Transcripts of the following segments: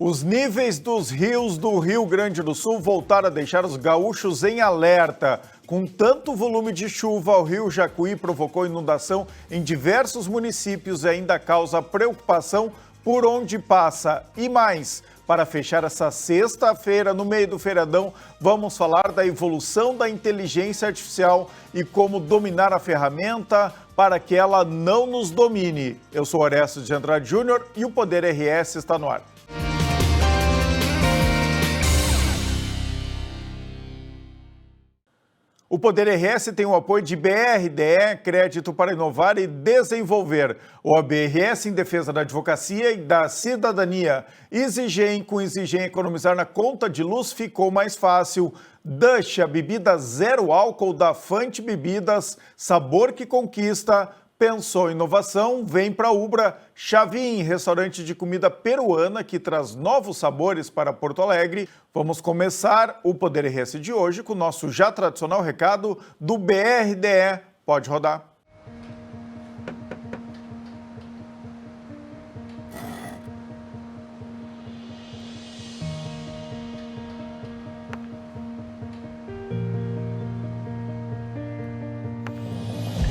Os níveis dos rios do Rio Grande do Sul voltaram a deixar os gaúchos em alerta. Com tanto volume de chuva, o rio Jacuí provocou inundação em diversos municípios e ainda causa preocupação por onde passa. E mais, para fechar essa sexta-feira, no meio do feriadão, vamos falar da evolução da inteligência artificial e como dominar a ferramenta para que ela não nos domine. Eu sou Orestes de Andrade Júnior e o Poder RS está no ar. O Poder RS tem o apoio de BRDE, Crédito para Inovar e Desenvolver. O ABRS em defesa da advocacia e da cidadania. EasyGen, com EasyGen economizar na conta de luz ficou mais fácil. Dush, a bebida zero álcool da Fante Bebidas, sabor que conquista. Pensou em inovação, vem para Ubra. Chavin, restaurante de comida peruana que traz novos sabores para Porto Alegre. Vamos começar o Poder RS de hoje com o nosso já tradicional recado do BRDE. Pode rodar.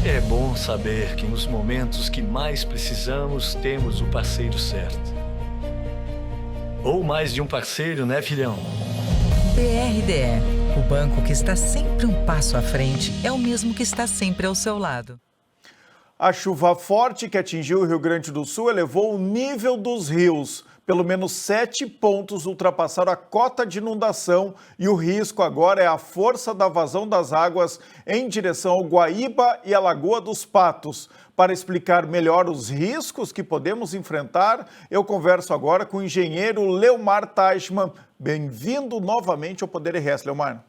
É bom saber que nos momentos que mais precisamos, temos o parceiro certo. Ou mais de um parceiro, né, filhão? BRDE, o banco que está sempre um passo à frente, é o mesmo que está sempre ao seu lado. A chuva forte que atingiu o Rio Grande do Sul elevou o nível dos rios. Pelo menos 7 pontos ultrapassaram a cota de inundação e o risco agora é a força da vazão das águas em direção ao Guaíba e à Lagoa dos Patos. Para explicar melhor os riscos que podemos enfrentar, eu converso agora com o engenheiro Leomar Teichmann. Bem-vindo novamente ao Poder RS, Leomar.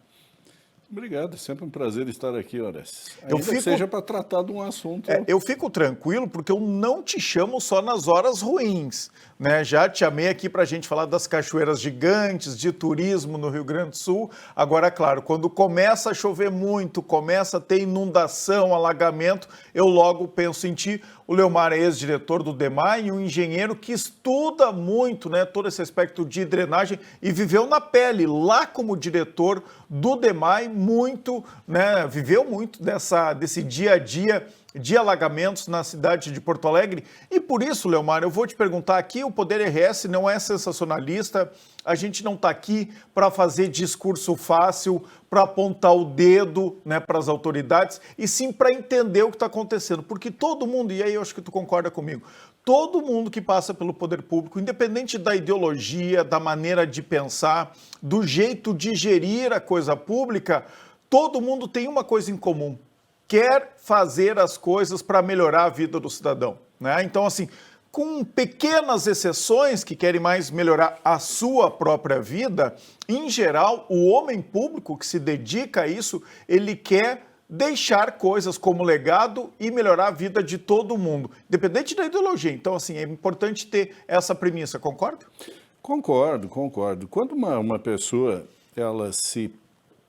Obrigado, é sempre um prazer estar aqui, Orestes. Ainda que seja para tratar de um assunto... Eu fico tranquilo porque eu não te chamo só nas horas ruins, né? Já te chamei aqui para a gente falar das cachoeiras gigantes, de turismo no Rio Grande do Sul. Agora, claro, quando começa a chover muito, começa a ter inundação, alagamento, eu logo penso em ti. O Leomar é ex-diretor do DEMAI e um engenheiro que estuda muito, né, todo esse aspecto de drenagem e viveu na pele, lá como diretor do DEMAI, muito, né, viveu muito desse dia a dia de alagamentos na cidade de Porto Alegre. E por isso, Leomar, eu vou te perguntar aqui, o Poder RS não é sensacionalista, a gente não está aqui para fazer discurso fácil, para apontar o dedo, né, para as autoridades, e sim para entender o que está acontecendo. Porque todo mundo, e aí eu acho que tu concorda comigo, todo mundo que passa pelo poder público, independente da ideologia, da maneira de pensar, do jeito de gerir a coisa pública, todo mundo tem uma coisa em comum: quer fazer as coisas para melhorar a vida do cidadão, né? Então, assim, com pequenas exceções que querem mais melhorar a sua própria vida, em geral, o homem público que se dedica a isso, ele quer deixar coisas como legado e melhorar a vida de todo mundo, independente da ideologia. Então, assim, é importante ter essa premissa, concorda? Concordo. Quando uma pessoa ela se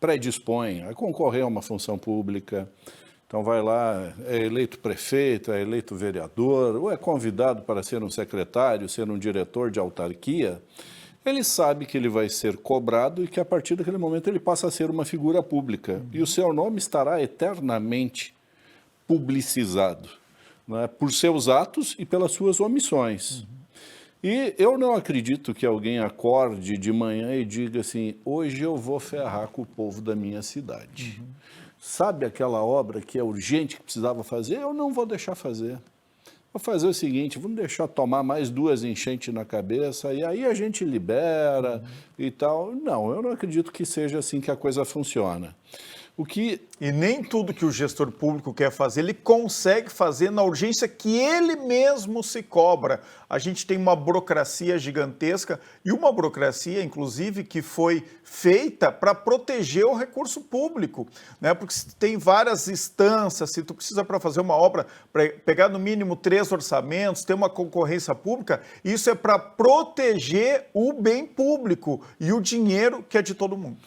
predispõe a concorrer a uma função pública, então vai lá, é eleito prefeito, é eleito vereador, ou é convidado para ser um secretário, ser um diretor de autarquia, ele sabe que ele vai ser cobrado e que a partir daquele momento ele passa a ser uma figura pública. E o seu nome estará eternamente publicizado, né, por seus atos e pelas suas omissões. E eu não acredito que alguém acorde de manhã e diga assim: hoje eu vou ferrar com o povo da minha cidade. Sabe aquela obra que é urgente, que precisava fazer? Eu não vou deixar fazer. Vou fazer o seguinte: vamos deixar tomar mais 2 enchentes na cabeça e aí a gente libera e tal. Não, eu não acredito que seja assim que a coisa funciona. E nem tudo que o gestor público quer fazer, ele consegue fazer na urgência que ele mesmo se cobra. A gente tem uma burocracia gigantesca e uma burocracia, inclusive, que foi feita para proteger o recurso público, né? Porque se tem várias instâncias, se tu precisa para fazer uma obra, para pegar no mínimo 3 orçamentos, ter uma concorrência pública, isso é para proteger o bem público e o dinheiro que é de todo mundo.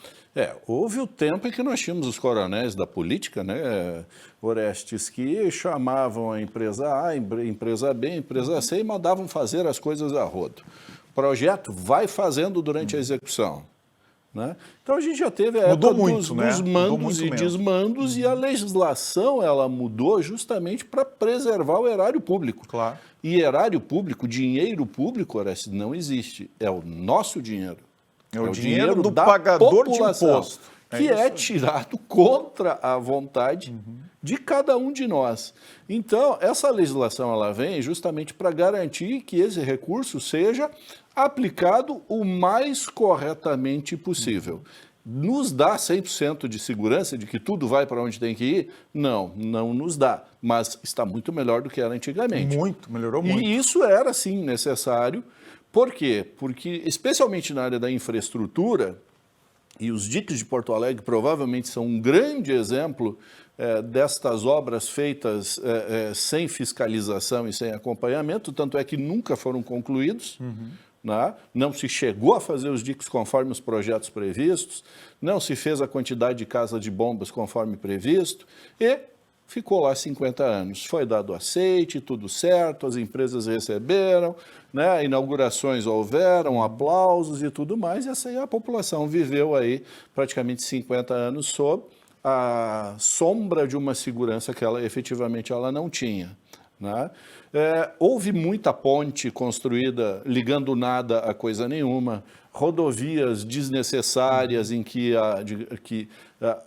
Houve o tempo em que nós tínhamos os coronéis da política, né, Orestes, que chamavam a empresa A, a empresa B, a empresa C e mandavam fazer as coisas a rodo. projeto, vai fazendo durante a execução. Né? Então a gente já teve a Mudou época muito, né? dos Mudou mandos muito e mesmo. desmandos, e a legislação ela mudou justamente para preservar o erário público. Claro. E erário público, dinheiro público, Orestes, não existe. É o nosso dinheiro. É o dinheiro do da pagador de população, imposto. que é tirado contra a vontade de cada um de nós. Então, essa legislação ela vem justamente para garantir que esse recurso seja aplicado o mais corretamente possível. Nos dá 100% de segurança de que tudo vai para onde tem que ir? Não, não nos dá, mas está muito melhor do que era antigamente. Muito, melhorou muito. E isso era, sim, necessário. Por quê? Porque, especialmente na área da infraestrutura, e os diques de Porto Alegre provavelmente são um grande exemplo destas obras feitas sem fiscalização e sem acompanhamento, tanto é que nunca foram concluídos. Né? Não se chegou a fazer os diques conforme os projetos previstos, não se fez a quantidade de casas de bombas conforme previsto e ficou lá 50 anos. Foi dado aceite, tudo certo, as empresas receberam, né? Inaugurações houveram, aplausos e tudo mais, e essa aí a população viveu aí praticamente 50 anos sob a sombra de uma segurança que ela efetivamente ela não tinha. Né? Houve muita ponte construída ligando nada a coisa nenhuma, rodovias desnecessárias em que a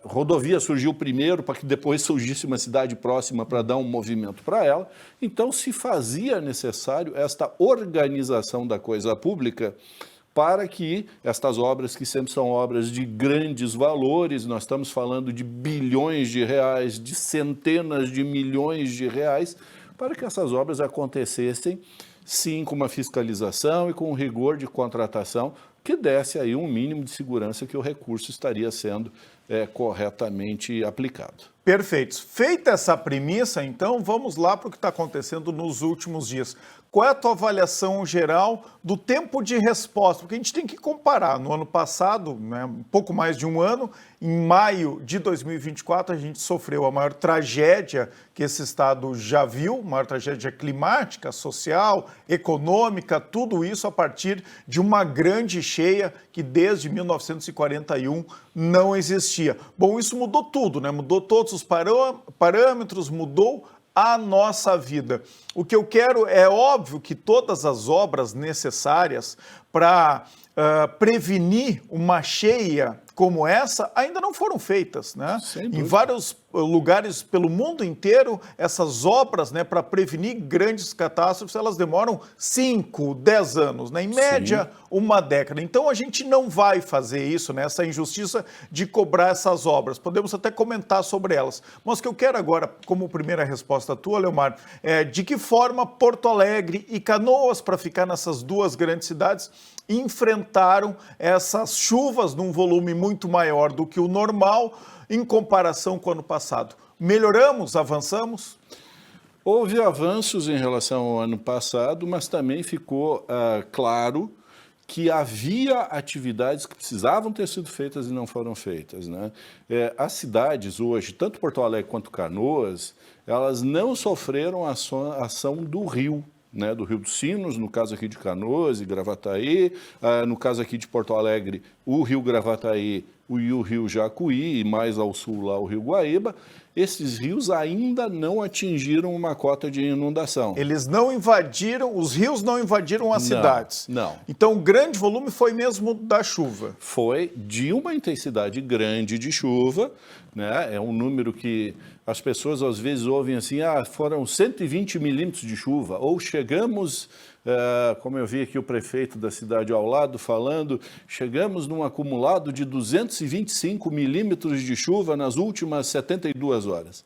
rodovia surgiu primeiro para que depois surgisse uma cidade próxima para dar um movimento para ela. Então se fazia necessário esta organização da coisa pública para que estas obras, que sempre são obras de grandes valores, nós estamos falando de bilhões de reais, de centenas de milhões de reais, para que essas obras acontecessem, sim, com uma fiscalização e com um rigor de contratação que desse aí um mínimo de segurança que o recurso estaria sendo corretamente aplicado. Perfeito. Feita essa premissa, então, vamos lá para o que está acontecendo nos últimos dias. Qual é a tua avaliação geral do tempo de resposta? Porque a gente tem que comparar. No ano passado, né, um pouco mais de um ano, em maio de 2024, a gente sofreu a maior tragédia que esse estado já viu, maior tragédia climática, social, econômica, tudo isso a partir de uma grande cheia que desde 1941 não existia. Bom, isso mudou tudo, né? Mudou todos os parâmetros, mudou a nossa vida. O que eu quero é óbvio que todas as obras necessárias para prevenir uma cheia como essa ainda não foram feitas, né? Em vários lugares pelo mundo inteiro, essas obras, né, para prevenir grandes catástrofes, elas demoram 5, 10 anos, né? Em média, uma década. Então a gente não vai fazer isso, né? Essa injustiça de cobrar essas obras. Podemos até comentar sobre elas. Mas o que eu quero agora, como primeira resposta tua, Leomar, é de que forma Porto Alegre e Canoas, para ficar nessas duas grandes cidades, enfrentaram essas chuvas num volume muito maior do que o normal em comparação com o ano passado. Melhoramos, avançamos? Houve avanços em relação ao ano passado, mas também ficou claro que havia atividades que precisavam ter sido feitas e não foram feitas. Né? As cidades hoje, tanto Porto Alegre quanto Canoas, elas não sofreram a ação do rio. Né, do Rio dos Sinos, no caso aqui de Canoas e Gravataí, no caso aqui de Porto Alegre, o Rio Gravataí e o Rio Jacuí, e mais ao sul lá o Rio Guaíba, esses rios ainda não atingiram uma cota de inundação. Eles não invadiram, os rios não invadiram as cidades. Não. Então o grande volume foi mesmo da chuva. Foi de uma intensidade grande de chuva, né? É um número que as pessoas às vezes ouvem assim, foram 120 milímetros de chuva, ou chegamos, como eu vi aqui o prefeito da cidade ao lado falando, chegamos num acumulado de 225 milímetros de chuva nas últimas 72 horas.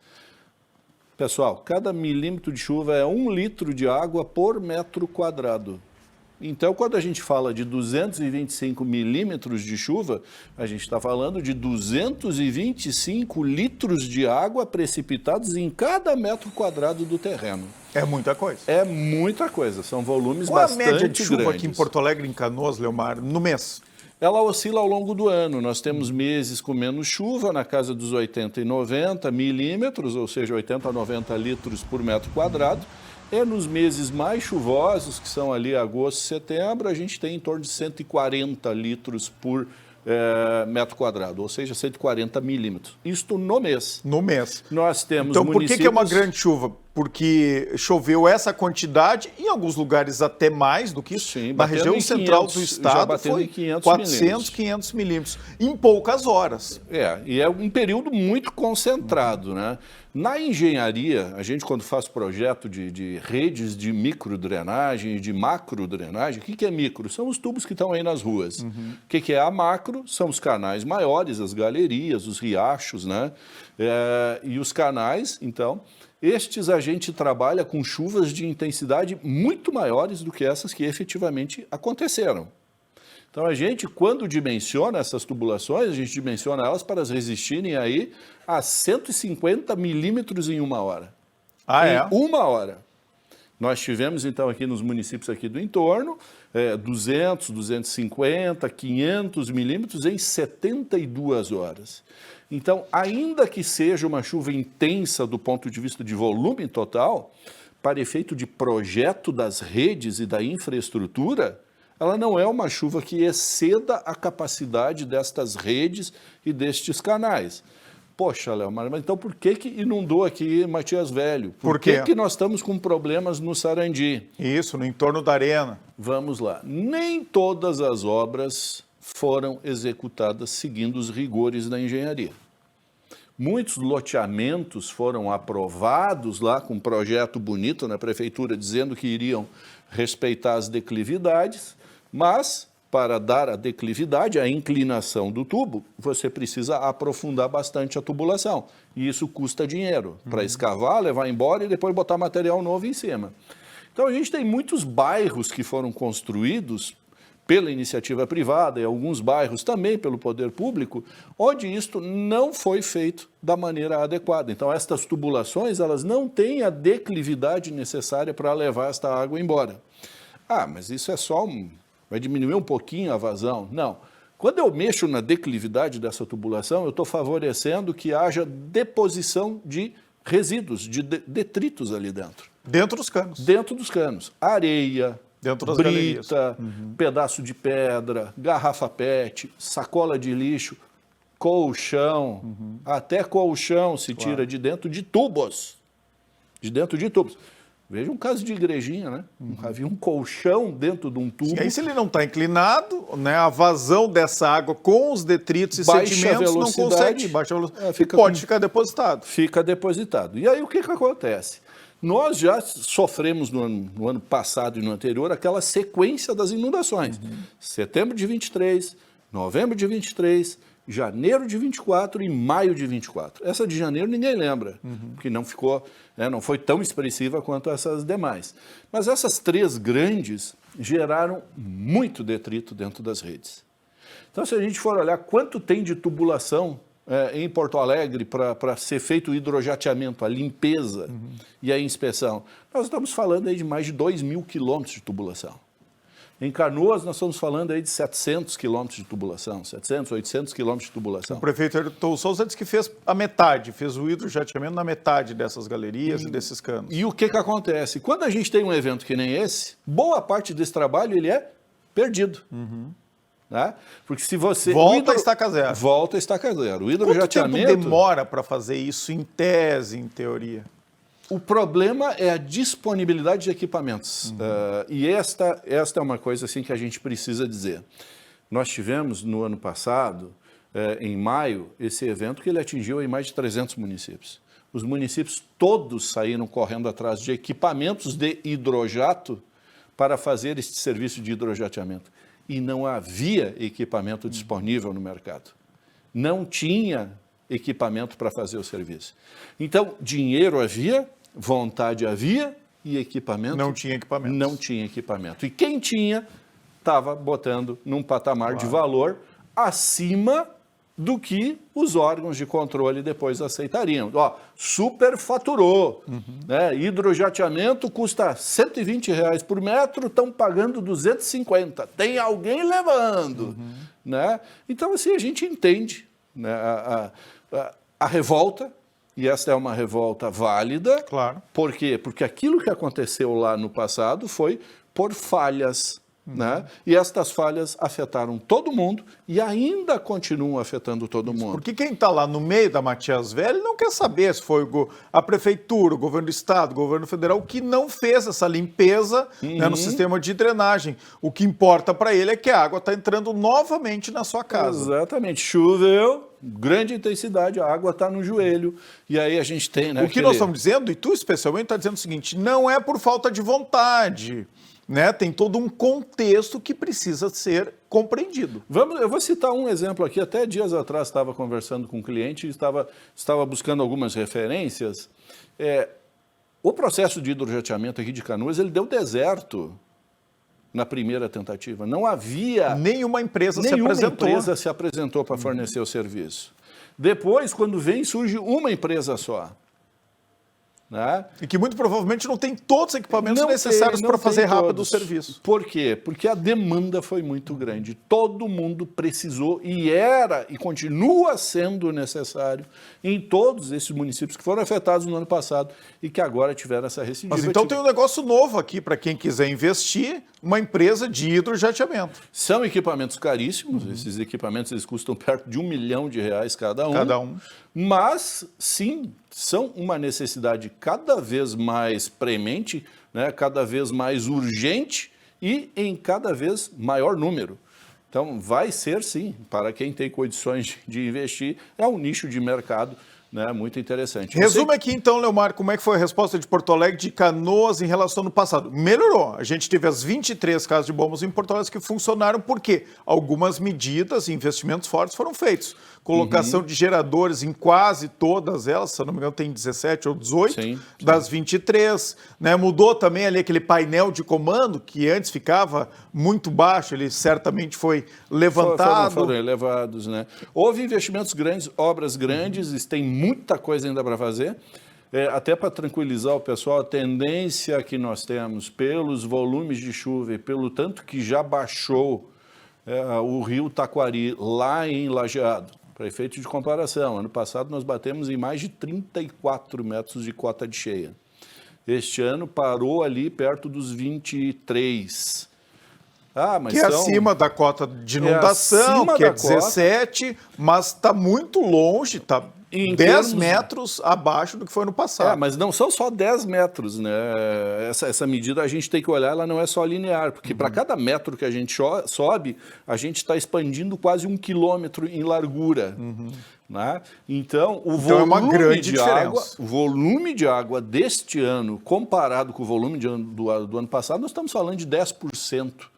Pessoal, cada milímetro de chuva é 1 litro de água por metro quadrado. Então, quando a gente fala de 225 milímetros de chuva, a gente está falando de 225 litros de água precipitados em cada metro quadrado do terreno. É muita coisa. É muita coisa, são volumes Qual bastante grandes. Qual a média de chuva aqui em Porto Alegre, em Canoas, Leomar, no mês? Ela oscila ao longo do ano. Nós temos meses com menos chuva, na casa dos 80 e 90 milímetros, ou seja, 80 a 90 litros por metro quadrado. É nos meses mais chuvosos, que são ali agosto e setembro, a gente tem em torno de 140 litros por metro quadrado, ou seja, 140 milímetros. Isto no mês. No mês. Nós temos Então, por municípios... que é uma grande chuva? Porque choveu essa quantidade, em alguns lugares até mais do que isso. Sim, na região central do estado foi 400, 500 milímetros, em poucas horas. E é um período muito concentrado, né? Na engenharia, a gente quando faz projeto de redes de microdrenagem e de macrodrenagem, o que é micro? São os tubos que estão aí nas ruas. O que é a macro? São os canais maiores, as galerias, os riachos, né? E os canais, então... Estes a gente trabalha com chuvas de intensidade muito maiores do que essas que efetivamente aconteceram. Então a gente, quando dimensiona essas tubulações, a gente dimensiona elas para resistirem aí a 150 milímetros em uma hora. Uma hora. Nós tivemos então aqui nos municípios aqui do entorno, 200, 250, 500 milímetros em 72 horas. Então, ainda que seja uma chuva intensa do ponto de vista de volume total, para efeito de projeto das redes e da infraestrutura, ela não é uma chuva que exceda a capacidade destas redes e destes canais. Poxa, Léo, mas então por que inundou aqui Matias Velho? Por que nós estamos com problemas no Sarandi? Isso, no entorno da arena. Vamos lá. Nem todas as obras foram executadas seguindo os rigores da engenharia. Muitos loteamentos foram aprovados lá com um projeto bonito na prefeitura dizendo que iriam respeitar as declividades, mas para dar a declividade, a inclinação do tubo, você precisa aprofundar bastante a tubulação. E isso custa dinheiro para escavar, levar embora e depois botar material novo em cima. Então a gente tem muitos bairros que foram construídos pela iniciativa privada e alguns bairros também pelo poder público, onde isto não foi feito da maneira adequada. Então, estas tubulações, elas não têm a declividade necessária para levar esta água embora. Mas isso é só vai diminuir um pouquinho a vazão? Não. Quando eu mexo na declividade dessa tubulação, eu estou favorecendo que haja deposição de resíduos, de detritos ali dentro. Dentro dos canos. Dentro dos canos. Areia, dentro das brita, pedaço de pedra, garrafa PET, sacola de lixo, colchão, até colchão se tira de dentro de tubos. De dentro de tubos. Veja um caso de igrejinha, né? Havia um colchão dentro de um tubo. E aí, se ele não está inclinado, né, a vazão dessa água com os detritos e sedimentos não consegue. Baixa velocidade. Pode ficar depositado. Fica depositado. E aí o que acontece? Nós já sofremos no ano passado e no anterior aquela sequência das inundações. Setembro de 23, novembro de 23, janeiro de 24 e maio de 24. Essa de janeiro ninguém lembra, porque não ficou, não foi tão expressiva quanto essas demais. Mas essas três grandes geraram muito detrito dentro das redes. Então, se a gente for olhar quanto tem de tubulação em Porto Alegre para ser feito o hidrojateamento, a limpeza e a inspeção, nós estamos falando aí de mais de 2.000 quilômetros de tubulação. Em Canoas, nós estamos falando aí de 700 quilômetros de tubulação, 700, 800 quilômetros de tubulação. O prefeito Ayrton Souza disse que fez a metade, fez o hidrojateamento na metade dessas galerias e desses canos. E o que acontece? Quando a gente tem um evento que nem esse, boa parte desse trabalho ele é perdido. Né? Porque se você... Volta a estaca zero. Volta a estaca zero. O hidrojateamento... Quanto tempo demora para fazer isso em tese, em teoria? O problema é a disponibilidade de equipamentos. E esta é uma coisa assim, que a gente precisa dizer. Nós tivemos no ano passado, em maio, esse evento que ele atingiu em mais de 300 municípios. Os municípios todos saíram correndo atrás de equipamentos de hidrojato para fazer este serviço de hidrojateamento. E não havia equipamento disponível no mercado. Não tinha equipamento para fazer o serviço. Então, dinheiro havia, vontade havia e equipamento... Não tinha equipamento. Não tinha equipamento. E quem tinha, estava botando num patamar de valor acima do que os órgãos de controle depois aceitariam. Superfaturou. Né? Hidrojateamento custa R$120 por metro, estão pagando 250. Tem alguém levando. Né? Então, assim, a gente entende, né, a revolta, e esta é uma revolta válida. Claro. Por quê? Porque aquilo que aconteceu lá no passado foi por falhas, né? E estas falhas afetaram todo mundo e ainda continuam afetando todo mundo. Porque quem está lá no meio da Matias Velho não quer saber se foi a prefeitura, o governo do estado, o governo federal que não fez essa limpeza, né, no sistema de drenagem. O que importa para ele é que a água está entrando novamente na sua casa. Exatamente. Choveu, grande intensidade, a água está no joelho. E aí a gente tem... Né, O que nós estamos dizendo, e tu especialmente está dizendo o seguinte, não é por falta de vontade, né? Tem todo um contexto que precisa ser compreendido. Eu vou citar um exemplo aqui. Até dias atrás estava conversando com um cliente e estava buscando algumas referências. O processo de hidrojateamento aqui de Canoas, ele deu deserto na primeira tentativa. Não havia... Nenhuma empresa se apresentou para fornecer o serviço. Depois, quando vem, surge uma empresa só. Né? E que muito provavelmente não tem todos os equipamentos necessários para fazer rápido o serviço. Por quê? Porque a demanda foi muito grande. Todo mundo precisou e continua sendo necessário em todos esses municípios que foram afetados no ano passado e que agora tiveram essa recidiva. Mas então tem um negócio novo aqui para quem quiser investir, uma empresa de hidrojateamento. São equipamentos caríssimos, esses equipamentos eles custam perto de R$1 milhão cada um. Cada um. Mas, sim, são uma necessidade cada vez mais premente, né, cada vez mais urgente e em cada vez maior número. Então, vai ser, sim, para quem tem condições de investir, é um nicho de mercado, né, muito interessante. Resume aqui, então, Leomar, como é que foi a resposta de Porto Alegre, de Canoas, em relação ao ano passado. Melhorou. A gente teve as 23 casas de bombas em Porto Alegre que funcionaram porque algumas medidas e investimentos fortes foram feitos. Colocação de geradores em quase todas elas, se eu não me engano tem 17 ou 18 das 23. Né? Mudou também ali aquele painel de comando, que antes ficava muito baixo, ele certamente foi levantado. Foram elevados, né? Houve investimentos grandes, obras grandes, tem muita coisa ainda para fazer. Até para tranquilizar o pessoal, a tendência que nós temos pelos volumes de chuva e pelo tanto que já baixou o rio Taquari lá em Lajeado. Para efeito de comparação, ano passado nós batemos em mais de 34 metros de cota de cheia. Este ano parou ali perto dos 23. Mas que é acima da cota de inundação, que é 17, mas está muito longe, está 10 metros abaixo do que foi no passado. Mas não são só 10 metros, né? Essa medida a gente tem que olhar, ela não é só linear, porque para cada metro que a gente sobe, a gente está expandindo quase 1 quilômetro em largura. Né? Então, o volume de água deste ano, comparado com o volume do ano passado, nós estamos falando de 10%.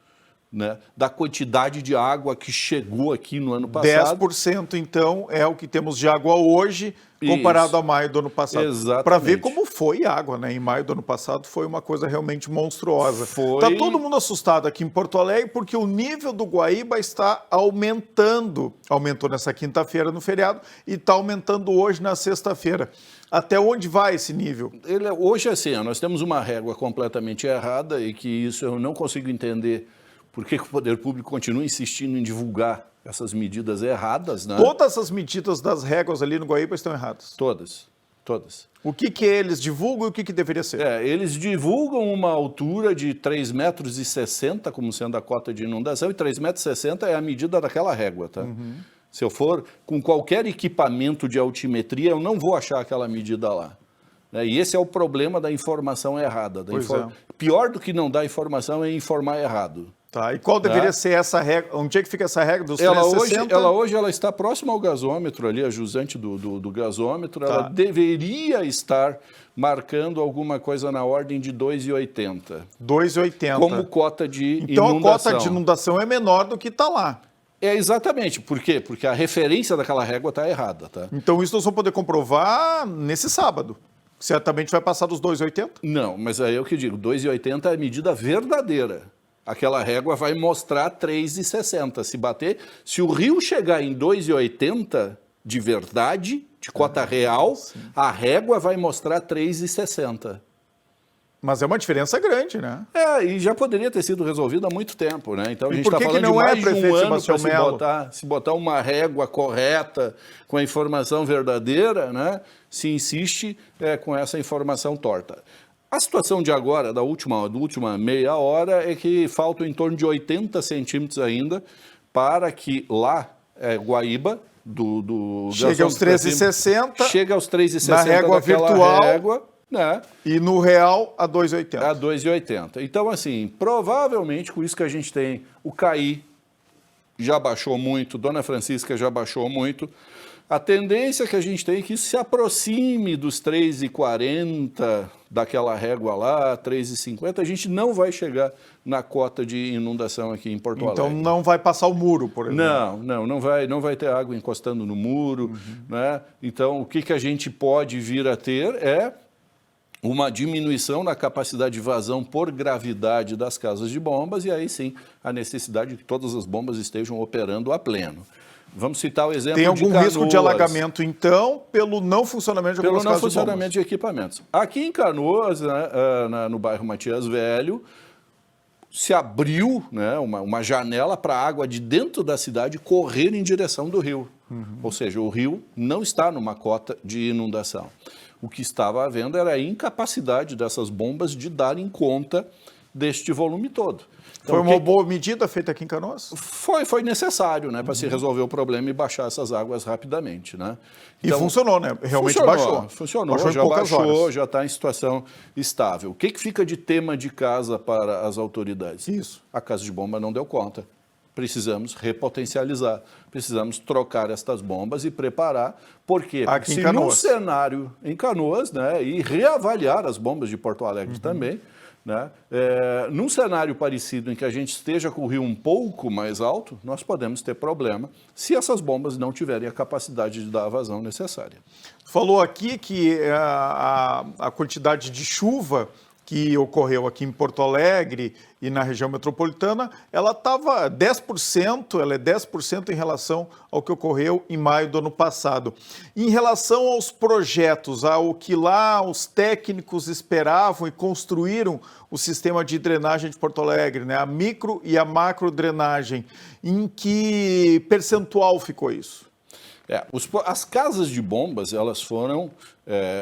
Né, da quantidade de água que chegou aqui no ano passado. 10%, então, é o que temos de água hoje, comparado a maio do ano passado. Exatamente. Para ver como foi água, né? Em maio do ano passado foi uma coisa realmente monstruosa. Está todo mundo assustado aqui em Porto Alegre porque o nível do Guaíba está aumentando. Aumentou nessa quinta-feira no feriado e está aumentando hoje na sexta-feira. Até onde vai esse nível? Hoje, assim, nós temos uma régua completamente errada e que isso eu não consigo entender. Por que o poder público continua insistindo em divulgar essas medidas erradas, né? Todas essas medidas das réguas ali no Guaíba estão erradas? Todas. O que eles divulgam e o que deveria ser? Eles divulgam uma altura de 3,60 metros como sendo a cota de inundação, e 3,60 metros é a medida daquela régua, tá? Se eu for com qualquer equipamento de altimetria, eu não vou achar aquela medida lá. E esse é o problema da informação errada. Pior do que não dar informação é informar errado. Tá, e qual deveria ser essa regra? Onde é que fica essa regra dos 360? Ela está próxima ao gasômetro ali, a jusante do gasômetro. Ela deveria estar marcando alguma coisa na ordem de 2,80. 2,80. Como cota de inundação. Então a cota de inundação é menor do que está lá. Exatamente. Por quê? Porque a referência daquela régua está errada. Tá? Então isso nós vamos poder comprovar nesse sábado. Certamente vai passar dos 2,80? Não, mas aí é o que digo, 2,80 é a medida verdadeira. Aquela régua vai mostrar 3,60. Se bater, se o rio chegar em 2,80 de verdade, de cota real, a régua vai mostrar 3,60. Mas é uma diferença grande, né? E já poderia ter sido resolvido há muito tempo, né? Então a E gente por está que que falando não de é, mais de prefeito um ano Sebastião para Melo? se botar uma régua correta, com a informação verdadeira, né? Se insiste com essa informação torta. A situação de agora, da última meia hora, é que faltam em torno de 80 centímetros ainda para que lá, Guaíba, do Chega aos 13,60. chega aos 3,60 na régua daquela virtual, régua, né? E no real, a 2,80. A 2,80. Então, assim, provavelmente com isso que a gente tem, o CAI já baixou muito, Dona Francisca já baixou muito. A tendência que a gente tem é que isso se aproxime dos 3,40 daquela régua lá, 3,50. A gente não vai chegar na cota de inundação aqui em Porto Alegre. Então não vai passar o muro, por exemplo. Não vai ter água encostando no muro, né? Então, o que a gente pode vir a ter é uma diminuição na capacidade de vazão por gravidade das casas de bombas e aí sim a necessidade de que todas as bombas estejam operando a pleno. Vamos citar o exemplo de Canoas. Tem algum risco de alagamento, então, pelo não funcionamento de algumas casas de bombas? Pelo não funcionamento de equipamentos. Aqui em Canoas, né, no bairro Matias Velho, se abriu, né, uma janela para a água de dentro da cidade correr em direção do rio. Ou seja, o rio não está numa cota de inundação. O que estava havendo era a incapacidade dessas bombas de darem conta deste volume todo. Então, foi uma boa medida feita aqui em Canoas? Foi necessário, né, para se resolver o problema e baixar essas águas rapidamente, né? Então, e funcionou, né? Realmente baixou. Funcionou, baixou já baixou, horas. já está em situação estável. O que fica de tema de casa para as autoridades? Isso. A casa de bomba não deu conta. Precisamos repotencializar, precisamos trocar estas bombas e preparar, porque aqui se num cenário em Canoas, né, e reavaliar as bombas de Porto Alegre também, né, num cenário parecido em que a gente esteja com o rio um pouco mais alto, nós podemos ter problema se essas bombas não tiverem a capacidade de dar a vazão necessária. Falou aqui que a quantidade de chuva que ocorreu aqui em Porto Alegre e na região metropolitana, ela estava 10%, ela é 10% em relação ao que ocorreu em maio do ano passado. Em relação aos projetos, ao que lá os técnicos esperavam e construíram o sistema de drenagem de Porto Alegre, né, a micro e a macro drenagem, em que percentual ficou isso? As casas de bombas, elas foram,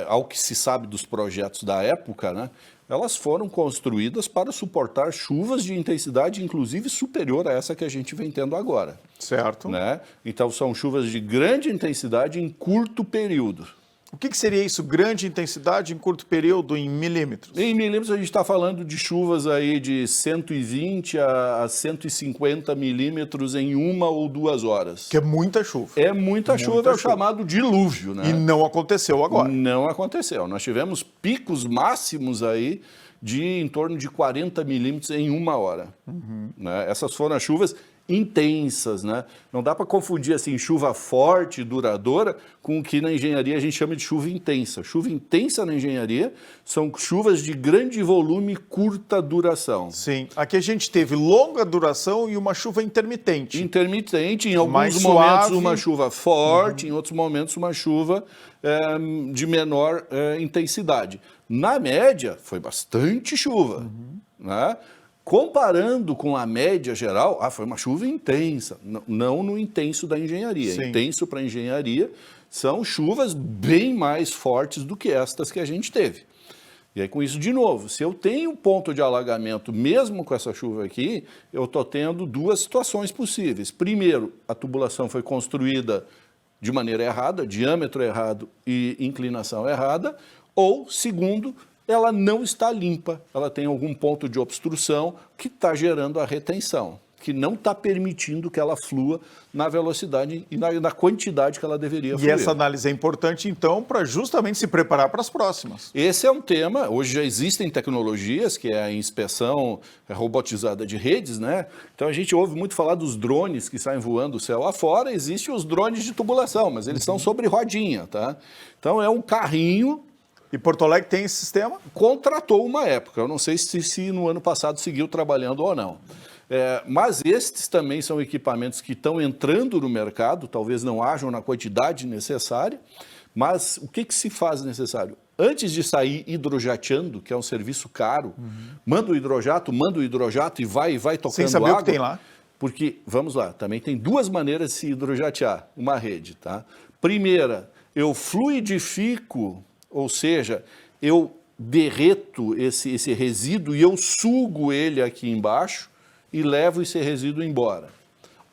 ao que se sabe dos projetos da época, né, elas foram construídas para suportar chuvas de intensidade, inclusive, superior a essa que a gente vem tendo agora. Certo. Né? Então, são chuvas de grande intensidade em curto período. O que seria isso? Grande intensidade em curto período, em milímetros? Em milímetros, a gente está falando de chuvas aí de 120 a 150 milímetros em 1 ou 2 horas. Que é muita chuva. É muita chuva, é o chamado dilúvio, né? E não aconteceu agora. Não aconteceu. Nós tivemos picos máximos aí de em torno de 40 milímetros em 1 hora. Né? Essas foram as chuvas intensas, né? Não dá para confundir assim chuva forte e duradoura com o que na engenharia a gente chama de chuva intensa. Chuva intensa na engenharia são chuvas de grande volume e curta duração. Sim, aqui a gente teve longa duração e uma chuva intermitente. Intermitente, em alguns mais momentos suave. uma chuva forte, em outros momentos uma chuva de menor intensidade. Na média, foi bastante chuva, né? Comparando com a média geral, foi uma chuva intensa, não no intenso da engenharia. Sim. Intenso para a engenharia são chuvas bem mais fortes do que estas que a gente teve. E aí, com isso, de novo, se eu tenho ponto de alagamento, mesmo com essa chuva aqui, eu estou tendo 2 situações possíveis. Primeiro, a tubulação foi construída de maneira errada, diâmetro errado e inclinação errada. Ou, segundo, ela não está limpa, ela tem algum ponto de obstrução que está gerando a retenção, que não está permitindo que ela flua na velocidade e na quantidade que ela deveria fluir. E essa análise é importante, então, para justamente se preparar para as próximas. Esse é um tema, hoje já existem tecnologias, que é a inspeção robotizada de redes, né? Então a gente ouve muito falar dos drones que saem voando o céu afora, existem os drones de tubulação, mas eles estão sobre rodinha, tá? Então é um carrinho. E Porto Alegre tem esse sistema? Contratou uma época, eu não sei se no ano passado seguiu trabalhando ou não. Mas estes também são equipamentos que estão entrando no mercado, talvez não hajam na quantidade necessária, mas o que se faz necessário? antes de sair hidrojateando, que é um serviço caro, manda o hidrojato e vai tocando Sem saber água, o que tem lá. Porque, vamos lá, também tem duas maneiras de se hidrojatear uma rede, tá? Primeira, eu fluidifico, ou seja, eu derreto esse resíduo e eu sugo ele aqui embaixo e levo esse resíduo embora.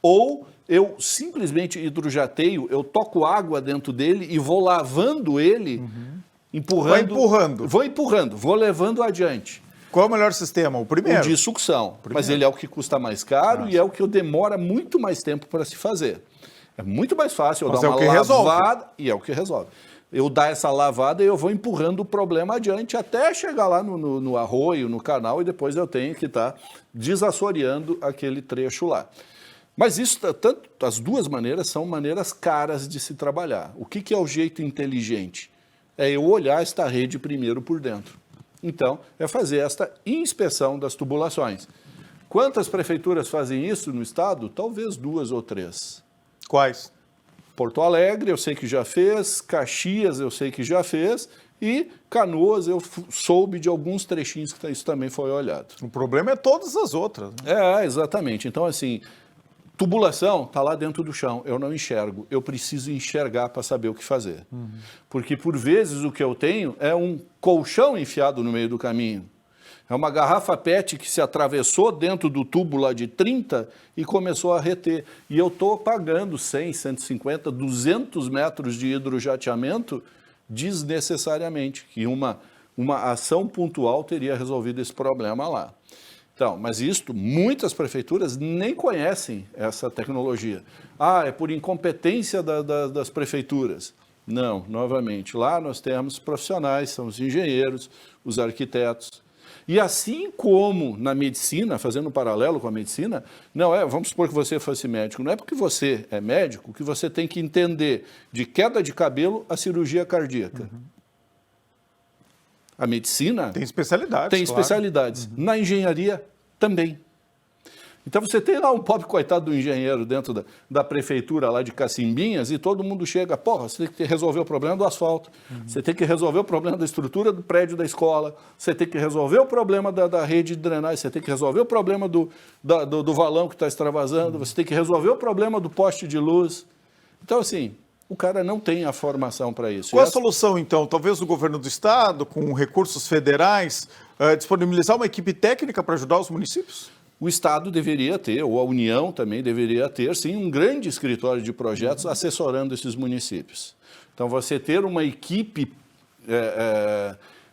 Ou eu simplesmente hidrojateio, eu toco água dentro dele e vou lavando ele, vou levando adiante. Qual é o melhor sistema? O primeiro? O de sucção, mas ele é o que custa mais caro e é o que demora muito mais tempo para se fazer. É muito mais fácil eu dar uma lavada e é o que resolve. Eu dar essa lavada e eu vou empurrando o problema adiante até chegar lá no arroio, no canal, e depois eu tenho que estar desassoreando aquele trecho lá. Mas isso, tanto as duas maneiras são maneiras caras de se trabalhar. O que é o jeito inteligente? É eu olhar esta rede primeiro por dentro. Então, é fazer esta inspeção das tubulações. Quantas prefeituras fazem isso no estado? Talvez 2 ou 3. Quais? Porto Alegre, eu sei que já fez, Caxias, eu sei que já fez, e Canoas, eu soube de alguns trechinhos que isso também foi olhado. O problema é todas as outras. Né? Exatamente. Então, assim, tubulação está lá dentro do chão, eu não enxergo, eu preciso enxergar para saber o que fazer. Porque, por vezes, o que eu tenho é um colchão enfiado no meio do caminho. É uma garrafa PET que se atravessou dentro do tubo lá de 30 e começou a reter. E eu estou pagando 100, 150, 200 metros de hidrojateamento desnecessariamente, que uma ação pontual teria resolvido esse problema lá. Então, mas isto, muitas prefeituras nem conhecem essa tecnologia. É por incompetência das prefeituras. Não, novamente, lá nós temos profissionais, são os engenheiros, os arquitetos. E assim como na medicina, fazendo um paralelo com a medicina, vamos supor que você fosse médico, não é porque você é médico que você tem que entender de queda de cabelo a cirurgia cardíaca. A medicina tem especialidades. Tem especialidades. Na engenharia também. Então você tem lá um pobre coitado do engenheiro dentro da prefeitura lá de Cacimbinhas e todo mundo chega, você tem que resolver o problema do asfalto, você tem que resolver o problema da estrutura do prédio da escola, você tem que resolver o problema da rede de drenagem, você tem que resolver o problema do valão que está extravasando, você tem que resolver o problema do poste de luz. Então, assim, o cara não tem a formação para isso. Qual a solução, então? Talvez o governo do estado, com recursos federais, disponibilizar uma equipe técnica para ajudar os municípios? O Estado deveria ter, ou a União também deveria ter, sim, um grande escritório de projetos assessorando esses municípios. Então, você ter uma equipe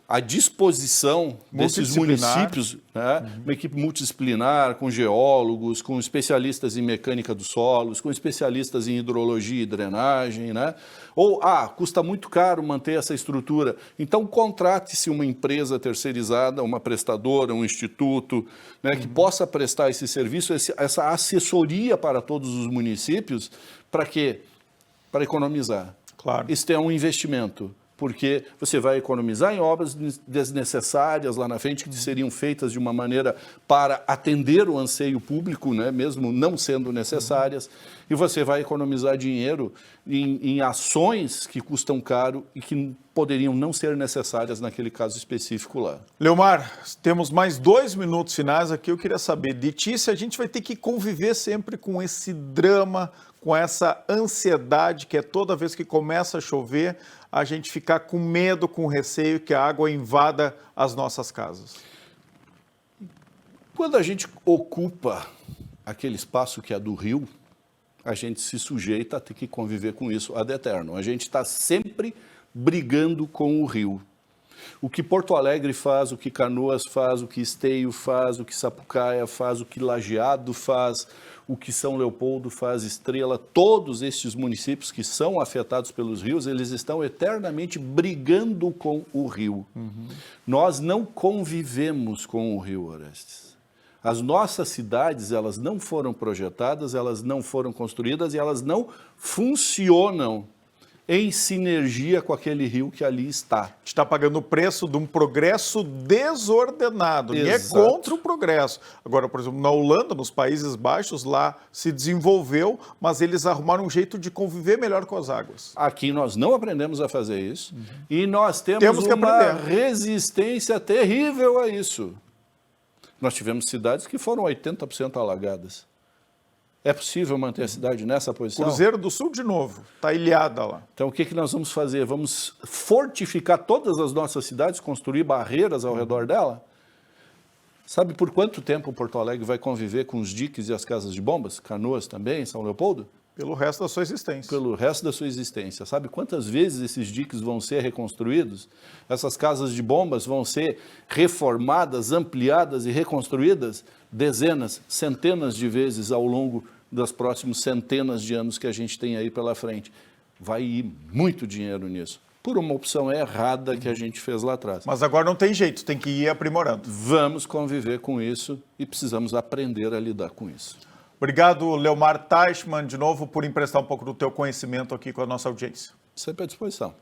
à disposição desses municípios, né? Uma equipe multidisciplinar, com geólogos, com especialistas em mecânica dos solos, com especialistas em hidrologia e drenagem, né? Ou, custa muito caro manter essa estrutura, então contrate-se uma empresa terceirizada, uma prestadora, um instituto, né, que possa prestar esse serviço, essa assessoria para todos os municípios, para quê? Para economizar. Claro. Isso é um investimento. Porque você vai economizar em obras desnecessárias lá na frente, que seriam feitas de uma maneira para atender o anseio público, né, mesmo não sendo necessárias, e você vai economizar dinheiro em ações que custam caro e que poderiam não ser necessárias naquele caso específico lá. Leomar, temos mais 2 minutos finais aqui. Eu queria saber de ti se a gente vai ter que conviver sempre com esse drama, com essa ansiedade que é toda vez que começa a chover, a gente ficar com medo, com receio que a água invada as nossas casas. Quando a gente ocupa aquele espaço que é do rio, a gente se sujeita a ter que conviver com isso ad eterno. A gente está sempre brigando com o rio. O que Porto Alegre faz, o que Canoas faz, o que Esteio faz, o que Sapucaia faz, o que Lajeado faz, o que São Leopoldo faz, Estrela, todos estes municípios que são afetados pelos rios, eles estão eternamente brigando com o rio. Nós não convivemos com o rio, Orestes. As nossas cidades, elas não foram projetadas, elas não foram construídas e elas não funcionam em sinergia com aquele rio que ali está. A gente está pagando o preço de um progresso desordenado. E é Exato. contra o progresso. Agora, por exemplo, na Holanda, nos Países Baixos, lá se desenvolveu, mas eles arrumaram um jeito de conviver melhor com as águas. Aqui nós não aprendemos a fazer isso e nós Temos temos que uma aprender. resistência terrível a isso. Nós tivemos cidades que foram 80% alagadas. É possível manter a cidade nessa posição? Cruzeiro do Sul, de novo, está ilhada lá. Então, o que nós vamos fazer? Vamos fortificar todas as nossas cidades, construir barreiras ao redor dela? Sabe por quanto tempo Porto Alegre vai conviver com os diques e as casas de bombas? Canoas também, São Leopoldo? Pelo resto da sua existência. Pelo resto da sua existência. Sabe quantas vezes esses diques vão ser reconstruídos? Essas casas de bombas vão ser reformadas, ampliadas e reconstruídas dezenas, centenas de vezes ao longo das próximas centenas de anos que a gente tem aí pela frente. Vai ir muito dinheiro nisso, por uma opção errada que a gente fez lá atrás. Mas agora não tem jeito, tem que ir aprimorando. Vamos conviver com isso e precisamos aprender a lidar com isso. Obrigado, Leomar Teichmann, de novo, por emprestar um pouco do teu conhecimento aqui com a nossa audiência. Sempre à disposição.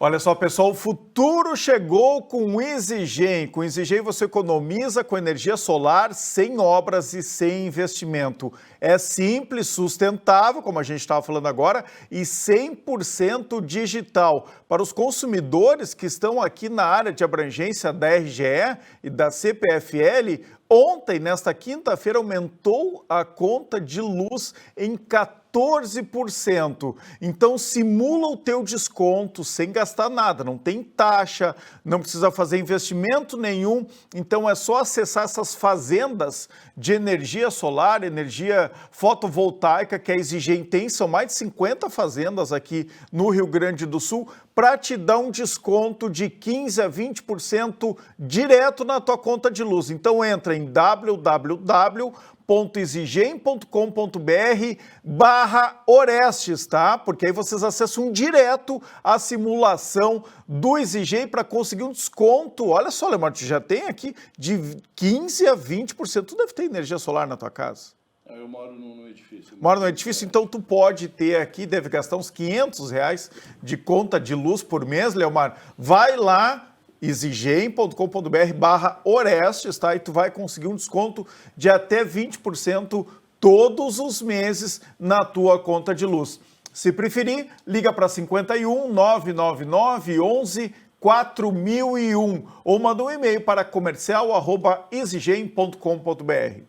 Olha só, pessoal, o futuro chegou com o EasyGen. Com o EasyGen você economiza com energia solar, sem obras e sem investimento. É simples, sustentável, como a gente estava falando agora, e 100% digital. Para os consumidores que estão aqui na área de abrangência da RGE e da CPFL, ontem, nesta quinta-feira, aumentou a conta de luz em 14%. Então, simula o teu desconto sem gastar nada, não tem taxa, não precisa fazer investimento nenhum. Então, é só acessar essas fazendas de energia solar, energia fotovoltaica que a EasyGen tem. São mais de 50 fazendas aqui no Rio Grande do Sul para te dar um desconto de 15% a 20% direto na tua conta de luz. Então, entra em www.easygen.com.br/Orestes, tá? Porque aí vocês acessam direto a simulação do EasyGen para conseguir um desconto. Olha só, Leomar, tu já tem aqui de 15% a 20%. Tu deve ter energia solar na tua casa. Eu moro num edifício. Mora no edifício, então tu pode ter aqui, deve gastar uns R$500 de conta de luz por mês, Leomar. Vai lá, easygen.com.br/Orestes, tá? E tu vai conseguir um desconto de até 20% todos os meses na tua conta de luz. Se preferir, liga para 51 999 11 4001 ou manda um e-mail para comercial@easygen.com.br.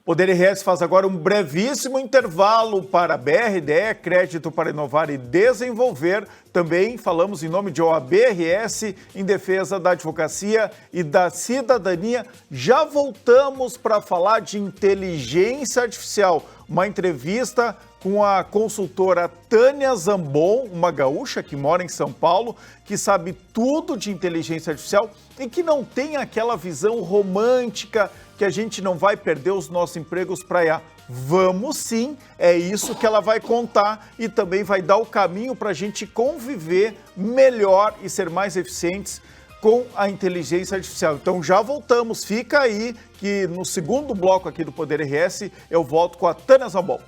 Poder RS faz agora um brevíssimo intervalo para BRDE, Crédito para Inovar e Desenvolver. Também falamos em nome de OAB-RS, em defesa da advocacia e da cidadania. Já voltamos para falar de inteligência artificial. Uma entrevista com a consultora Tânia Zambon, uma gaúcha que mora em São Paulo, que sabe tudo de inteligência artificial e que não tem aquela visão romântica que a gente não vai perder os nossos empregos para IA. Vamos sim, é isso que ela vai contar e também vai dar o caminho para a gente conviver melhor e ser mais eficientes com a inteligência artificial. Então já voltamos, fica aí que no segundo bloco aqui do Poder RS eu volto com a Tânia Zambon.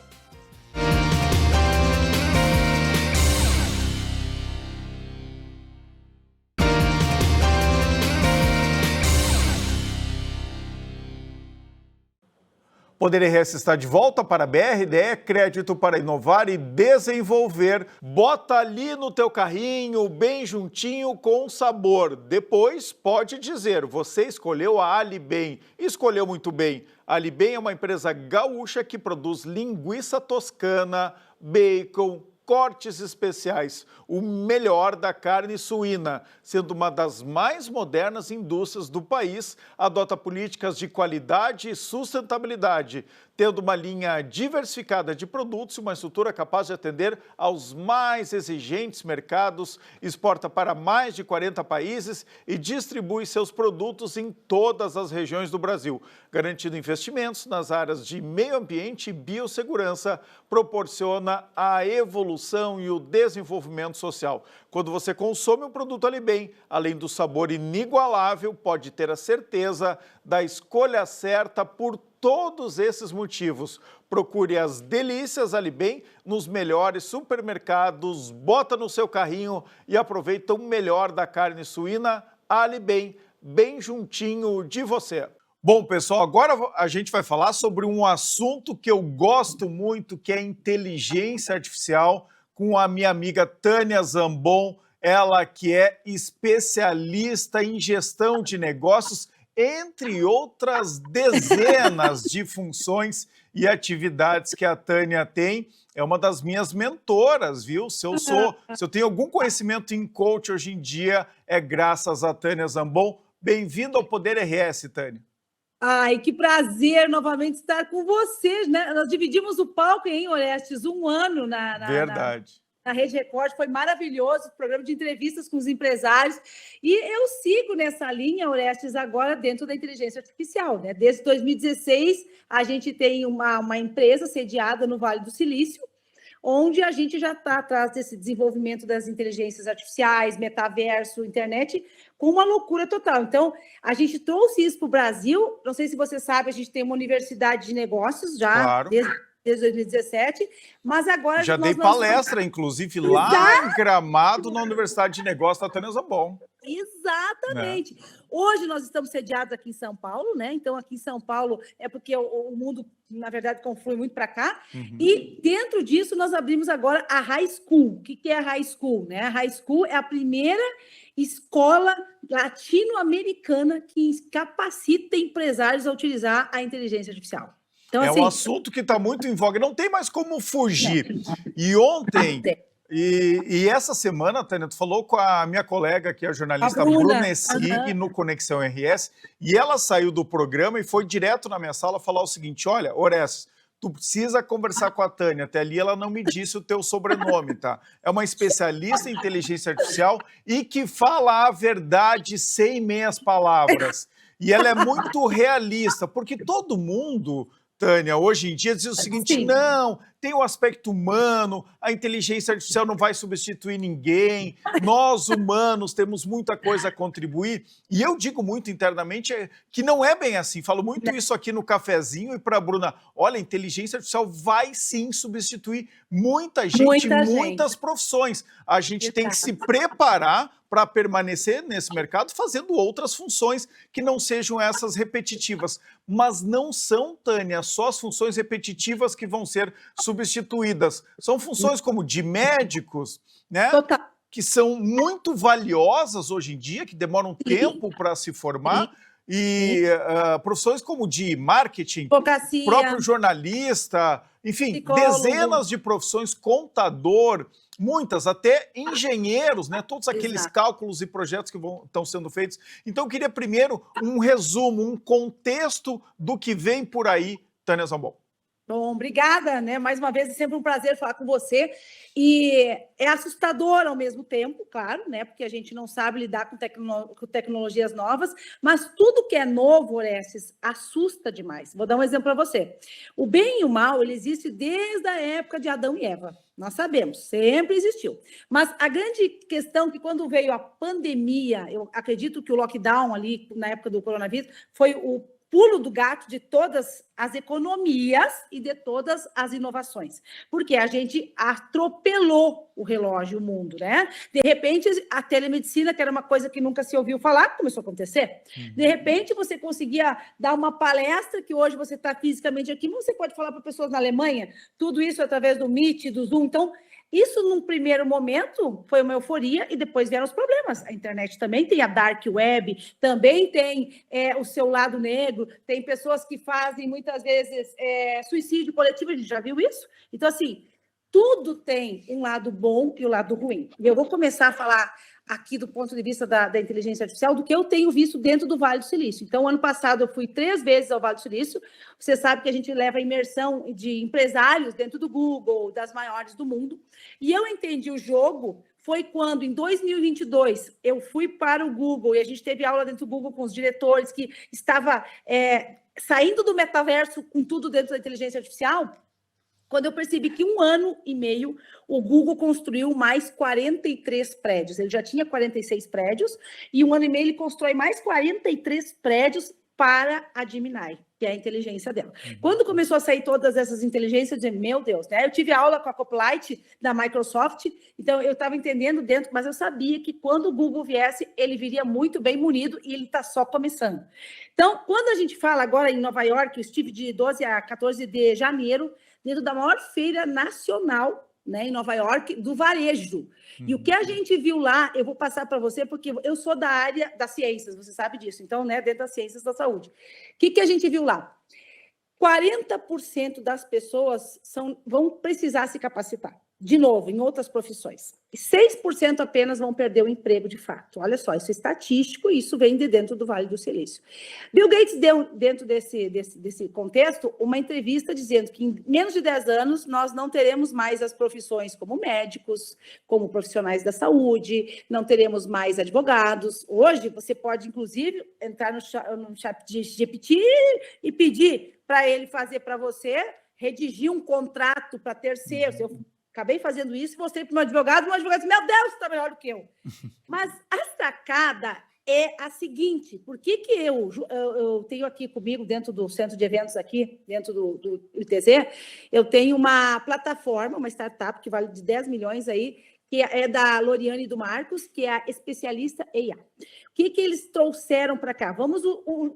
Poder RS está de volta para a BRDE, Crédito para Inovar e Desenvolver. Bota ali no teu carrinho, bem juntinho, com sabor. Depois pode dizer, você escolheu a Alibem. Escolheu muito bem. A Alibem é uma empresa gaúcha que produz linguiça toscana, bacon, cortes especiais, o melhor da carne suína, sendo uma das mais modernas indústrias do país, adota políticas de qualidade e sustentabilidade, tendo uma linha diversificada de produtos e uma estrutura capaz de atender aos mais exigentes mercados, exporta para mais de 40 países e distribui seus produtos em todas as regiões do Brasil, garantindo investimentos nas áreas de meio ambiente e biossegurança, proporciona a evolução e o desenvolvimento social. Quando você consome o produto Alibem, além do sabor inigualável, pode ter a certeza da escolha certa por todos esses motivos, procure as delícias Alibem nos melhores supermercados, bota no seu carrinho e aproveita o melhor da carne suína Alibem, bem juntinho de você. Bom, pessoal, agora a gente vai falar sobre um assunto que eu gosto muito, que é inteligência artificial, com a minha amiga Tânia Zambon, ela que é especialista em gestão de negócios, entre outras dezenas de funções e atividades que a Tânia tem. É uma das minhas mentoras, viu? Se eu tenho algum conhecimento em coach hoje em dia, é graças a Tânia Zambon. Bem-vindo ao Poder RS, Tânia. Ai, que prazer novamente estar com vocês, né? Nós dividimos o palco, hein, Orestes, um ano na Rede Record, foi maravilhoso, programa de entrevistas com os empresários, e eu sigo nessa linha, Orestes, agora dentro da inteligência artificial, né? Desde 2016, a gente tem uma empresa sediada no Vale do Silício, onde a gente já está atrás desse desenvolvimento das inteligências artificiais, metaverso, internet, com uma loucura total. Então, a gente trouxe isso para o Brasil. Não sei se você sabe, a gente tem uma universidade de negócios já, claro, desde 2017, mas agora... Já dei palestra, inclusive, lá em Gramado, na Universidade de Negócios da Tânia Zambon. Exatamente. Hoje nós estamos sediados aqui em São Paulo, né? Então, aqui em São Paulo é porque o mundo, na verdade, conflui muito para cá. E dentro disso, nós abrimos agora a High School. O que é a High School? Né? A High School é a primeira escola latino-americana que capacita empresários a utilizar a inteligência artificial. Então, é assim, um assunto que está muito em voga, não tem mais como fugir. E ontem... E essa semana, Tânia, tu falou com a minha colega, que é a jornalista Bruna Essig, no Conexão RS, e ela saiu do programa e foi direto na minha sala falar o seguinte: olha, Orestes, tu precisa conversar com a Tânia, até ali ela não me disse o teu sobrenome, tá? É uma especialista em inteligência artificial e que fala a verdade sem meias palavras. E ela é muito realista, porque todo mundo... Tânia, hoje em dia diz o seguinte: não, tem o aspecto humano, a inteligência artificial não vai substituir ninguém, nós humanos temos muita coisa a contribuir. E eu digo muito internamente que não é bem assim, falo muito isso aqui no cafezinho e para a Bruna, olha, a inteligência artificial vai sim substituir muita gente, muitas profissões. A gente tem que se preparar para permanecer nesse mercado fazendo outras funções que não sejam essas repetitivas. Mas não são, Tânia, só as funções repetitivas que vão ser substituídas. São funções como de médicos, né? Que são muito valiosas hoje em dia, que demoram tempo para se formar. E profissões como de marketing, próprio jornalista, enfim, dezenas de profissões, contador, muitas, até engenheiros, né? Todos aqueles cálculos e projetos que estão sendo feitos. Então, eu queria primeiro um resumo, um contexto do que vem por aí, Tânia Zambon. Bom, obrigada, né? Mais uma vez, é sempre um prazer falar com você. E é assustador ao mesmo tempo, claro, né? Porque a gente não sabe lidar com tecnologias novas, mas tudo que é novo, Orestes, assusta demais. Vou dar um exemplo para você. O bem e o mal, ele existe desde a época de Adão e Eva. Nós sabemos, sempre existiu. Mas a grande questão é que quando veio a pandemia, eu acredito que o lockdown ali, na época do coronavírus, foi o pulo do gato de todas as economias e de todas as inovações, porque a gente atropelou o relógio, o mundo, né? De repente, a telemedicina, que era uma coisa que nunca se ouviu falar, começou a acontecer. De repente, você conseguia dar uma palestra, que hoje você está fisicamente aqui, mas você pode falar para pessoas na Alemanha, tudo isso através do Meet, do Zoom. Então, isso, num primeiro momento, foi uma euforia e depois vieram os problemas. A internet também tem a dark web, também tem o seu lado negro, tem pessoas que fazem, muitas vezes, suicídio coletivo, a gente já viu isso? Então, assim, tudo tem um lado bom e um lado ruim. E eu vou começar a falar aqui do ponto de vista da inteligência artificial, do que eu tenho visto dentro do Vale do Silício. Então, ano passado, eu fui 3 vezes ao Vale do Silício. Você sabe que a gente leva a imersão de empresários dentro do Google, das maiores do mundo. E eu entendi o jogo foi quando, em 2022, eu fui para o Google e a gente teve aula dentro do Google com os diretores que estava saindo do metaverso com tudo dentro da inteligência artificial. Quando eu percebi que 1 ano e meio o Google construiu mais 43 prédios. Ele já tinha 46 prédios e 1 ano e meio ele constrói mais 43 prédios para a Gemini. que é a inteligência dela. Quando começou a sair todas essas inteligências, eu disse, meu Deus, né? Eu tive aula com a Copilot da Microsoft, então eu estava entendendo dentro, mas eu sabia que quando o Google viesse, ele viria muito bem munido e ele está só começando. Então, quando a gente fala agora em Nova York, eu estive de 12 a 14 de janeiro, dentro da maior feira nacional, né, em Nova York, do varejo. E o que a gente viu lá, eu vou passar para você, porque eu sou da área das ciências, você sabe disso, então, né, dentro das ciências da saúde. O que a gente viu lá? 40% das pessoas vão precisar se capacitar, de novo, em outras profissões. E 6% apenas vão perder o emprego de fato. Olha só, isso é estatístico e isso vem de dentro do Vale do Silício. Bill Gates deu, dentro desse contexto, uma entrevista dizendo que em menos de 10 anos nós não teremos mais as profissões como médicos, como profissionais da saúde, não teremos mais advogados. Hoje, você pode, inclusive, entrar no chat de GPT e pedir para ele fazer para você, redigir um contrato para terceiros. Eu acabei fazendo isso, mostrei para o meu advogado disse, meu Deus, está melhor do que eu. Mas a sacada é a seguinte, por que eu tenho aqui comigo, dentro do centro de eventos aqui, dentro do ITZ, eu tenho uma plataforma, uma startup que vale de 10 milhões aí, que é da Loriane e do Marcos, que é a especialista EIA. O que eles trouxeram para cá? Vamos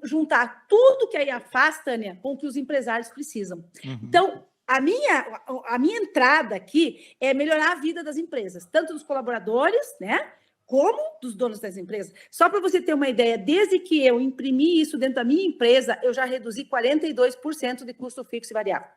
juntar tudo que a EIA faz, Tânia, com o que os empresários precisam. Então, a minha entrada aqui é melhorar a vida das empresas, tanto dos colaboradores, né, como dos donos das empresas. Só para você ter uma ideia, desde que eu imprimi isso dentro da minha empresa, eu já reduzi 42% de custo fixo e variável.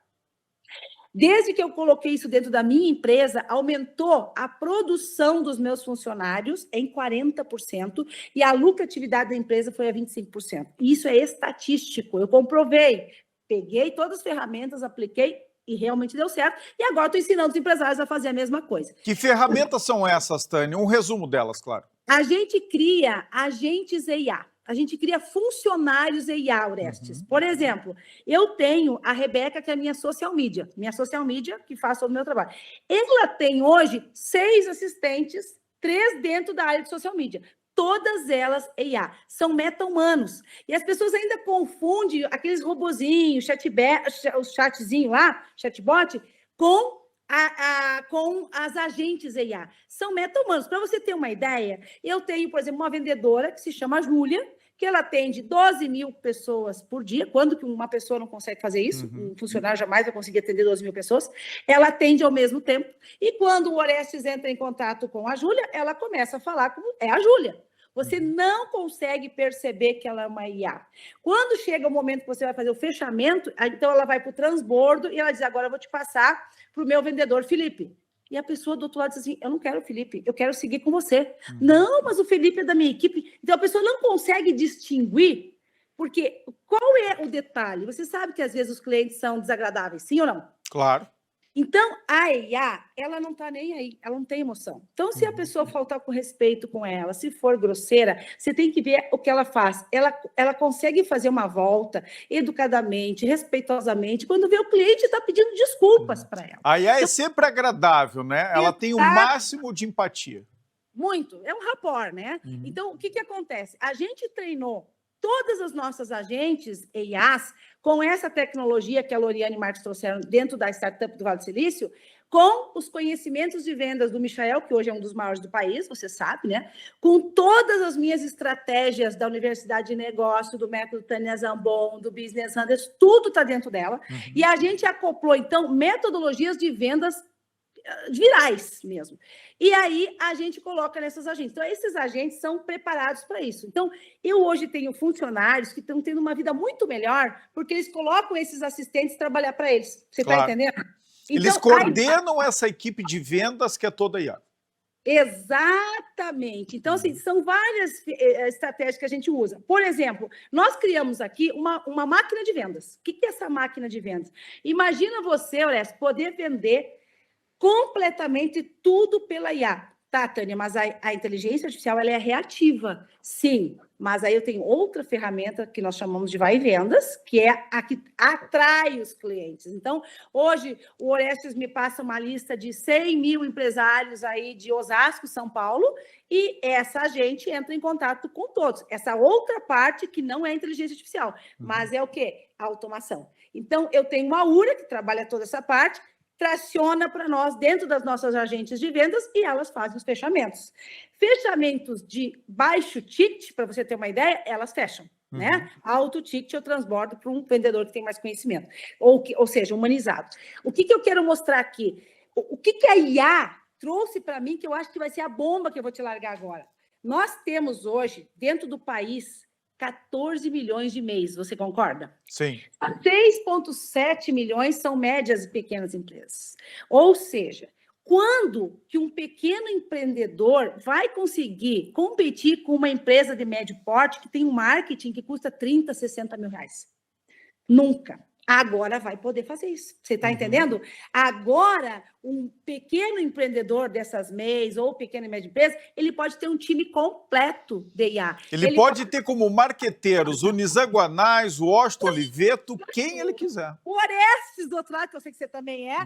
Desde que eu coloquei isso dentro da minha empresa, aumentou a produção dos meus funcionários em 40% e a lucratividade da empresa foi a 25%. Isso é estatístico, eu comprovei. Peguei todas as ferramentas, apliquei e realmente deu certo. E agora estou ensinando os empresários a fazer a mesma coisa. Que ferramentas são essas, Tânia? Um resumo delas, claro. A gente cria agentes EIA. A gente cria funcionários EIA, Orestes. Por exemplo, eu tenho a Rebeca, que é a minha social media que faz todo o meu trabalho. Ela tem hoje 6 assistentes, 3 dentro da área de social media. Todas elas EIA, são meta-humanos. E as pessoas ainda confundem aqueles robozinhos, o chatzinho lá, chatbot, com as agentes EIA. São meta-humanos. Para você ter uma ideia, eu tenho, por exemplo, uma vendedora que se chama Júlia, que ela atende 12 mil pessoas por dia. Quando que uma pessoa não consegue fazer isso? Um funcionário jamais vai conseguir atender 12 mil pessoas. Ela atende ao mesmo tempo. E quando o Orestes entra em contato com a Júlia, ela começa a falar como é a Júlia. Você não consegue perceber que ela é uma IA. Quando chega o momento que você vai fazer o fechamento, então ela vai para o transbordo e ela diz, agora eu vou te passar para o meu vendedor, Felipe. E a pessoa do outro lado diz assim, eu não quero o Felipe, eu quero seguir com você. Não, mas o Felipe é da minha equipe. Então, a pessoa não consegue distinguir, porque qual é o detalhe? Você sabe que, às vezes, os clientes são desagradáveis, sim ou não? Claro. Então, a IA, ela não está nem aí, ela não tem emoção. Então, se a pessoa faltar com respeito com ela, se for grosseira, você tem que ver o que ela faz. Ela consegue fazer uma volta educadamente, respeitosamente, quando vê o cliente está pedindo desculpas para ela. A IA é sempre agradável, né? Ela tem o máximo de empatia. Muito, é um rapport, né? Então, o que acontece? A gente treinou todas as nossas agentes EIAs com essa tecnologia que a Loriane e o Marcos trouxeram dentro da startup do Vale do Silício, com os conhecimentos de vendas do Michael, que hoje é um dos maiores do país, você sabe, né? Com todas as minhas estratégias da Universidade de Negócio, do método Tânia Zambon, do Business Hunters, tudo está dentro dela. E a gente acoplou, então, metodologias de vendas virais mesmo. E aí a gente coloca nessas agentes. Então, esses agentes são preparados para isso. Então, eu hoje tenho funcionários que estão tendo uma vida muito melhor porque eles colocam esses assistentes trabalhar para eles. Você está entendendo? Então, eles coordenam essa equipe de vendas que é toda IA. Exatamente. Então, assim, são várias estratégias que a gente usa. Por exemplo, nós criamos aqui uma máquina de vendas. O que é essa máquina de vendas? Imagina você, Orestes, poder vender completamente tudo pela IA. Tá, Tânia, mas a inteligência artificial ela é reativa, sim. Mas aí eu tenho outra ferramenta que nós chamamos de vai e vendas, que é a que atrai os clientes. Então, hoje, o Orestes me passa uma lista de 100 mil empresários aí de Osasco, São Paulo, e essa gente entra em contato com todos. Essa outra parte que não é inteligência artificial, mas é o quê? A automação. Então, eu tenho uma URA que trabalha toda essa parte, traciona para nós dentro das nossas agentes de vendas e elas fazem os fechamentos. Fechamentos de baixo ticket, para você ter uma ideia, elas fecham, né? Alto ticket eu transbordo para um vendedor que tem mais conhecimento, ou seja, humanizado. O que eu quero mostrar aqui? O que a IA trouxe para mim, que eu acho que vai ser a bomba que eu vou te largar agora. Nós temos hoje, dentro do país, 14 milhões de e-mails, você concorda? Sim. 6,7 milhões são médias e pequenas empresas. Ou seja, quando que um pequeno empreendedor vai conseguir competir com uma empresa de médio porte que tem um marketing que custa 30, 60 mil reais? Nunca. Agora vai poder fazer isso. Você está entendendo? Agora, um pequeno empreendedor dessas MEIs ou pequena e média empresa, ele pode ter um time completo de IA. Ele pode ter como marqueteiros o Nizam Guanais, o Washington Oliveto, quem ele quiser. O Orestes do outro lado, que eu sei que você também é,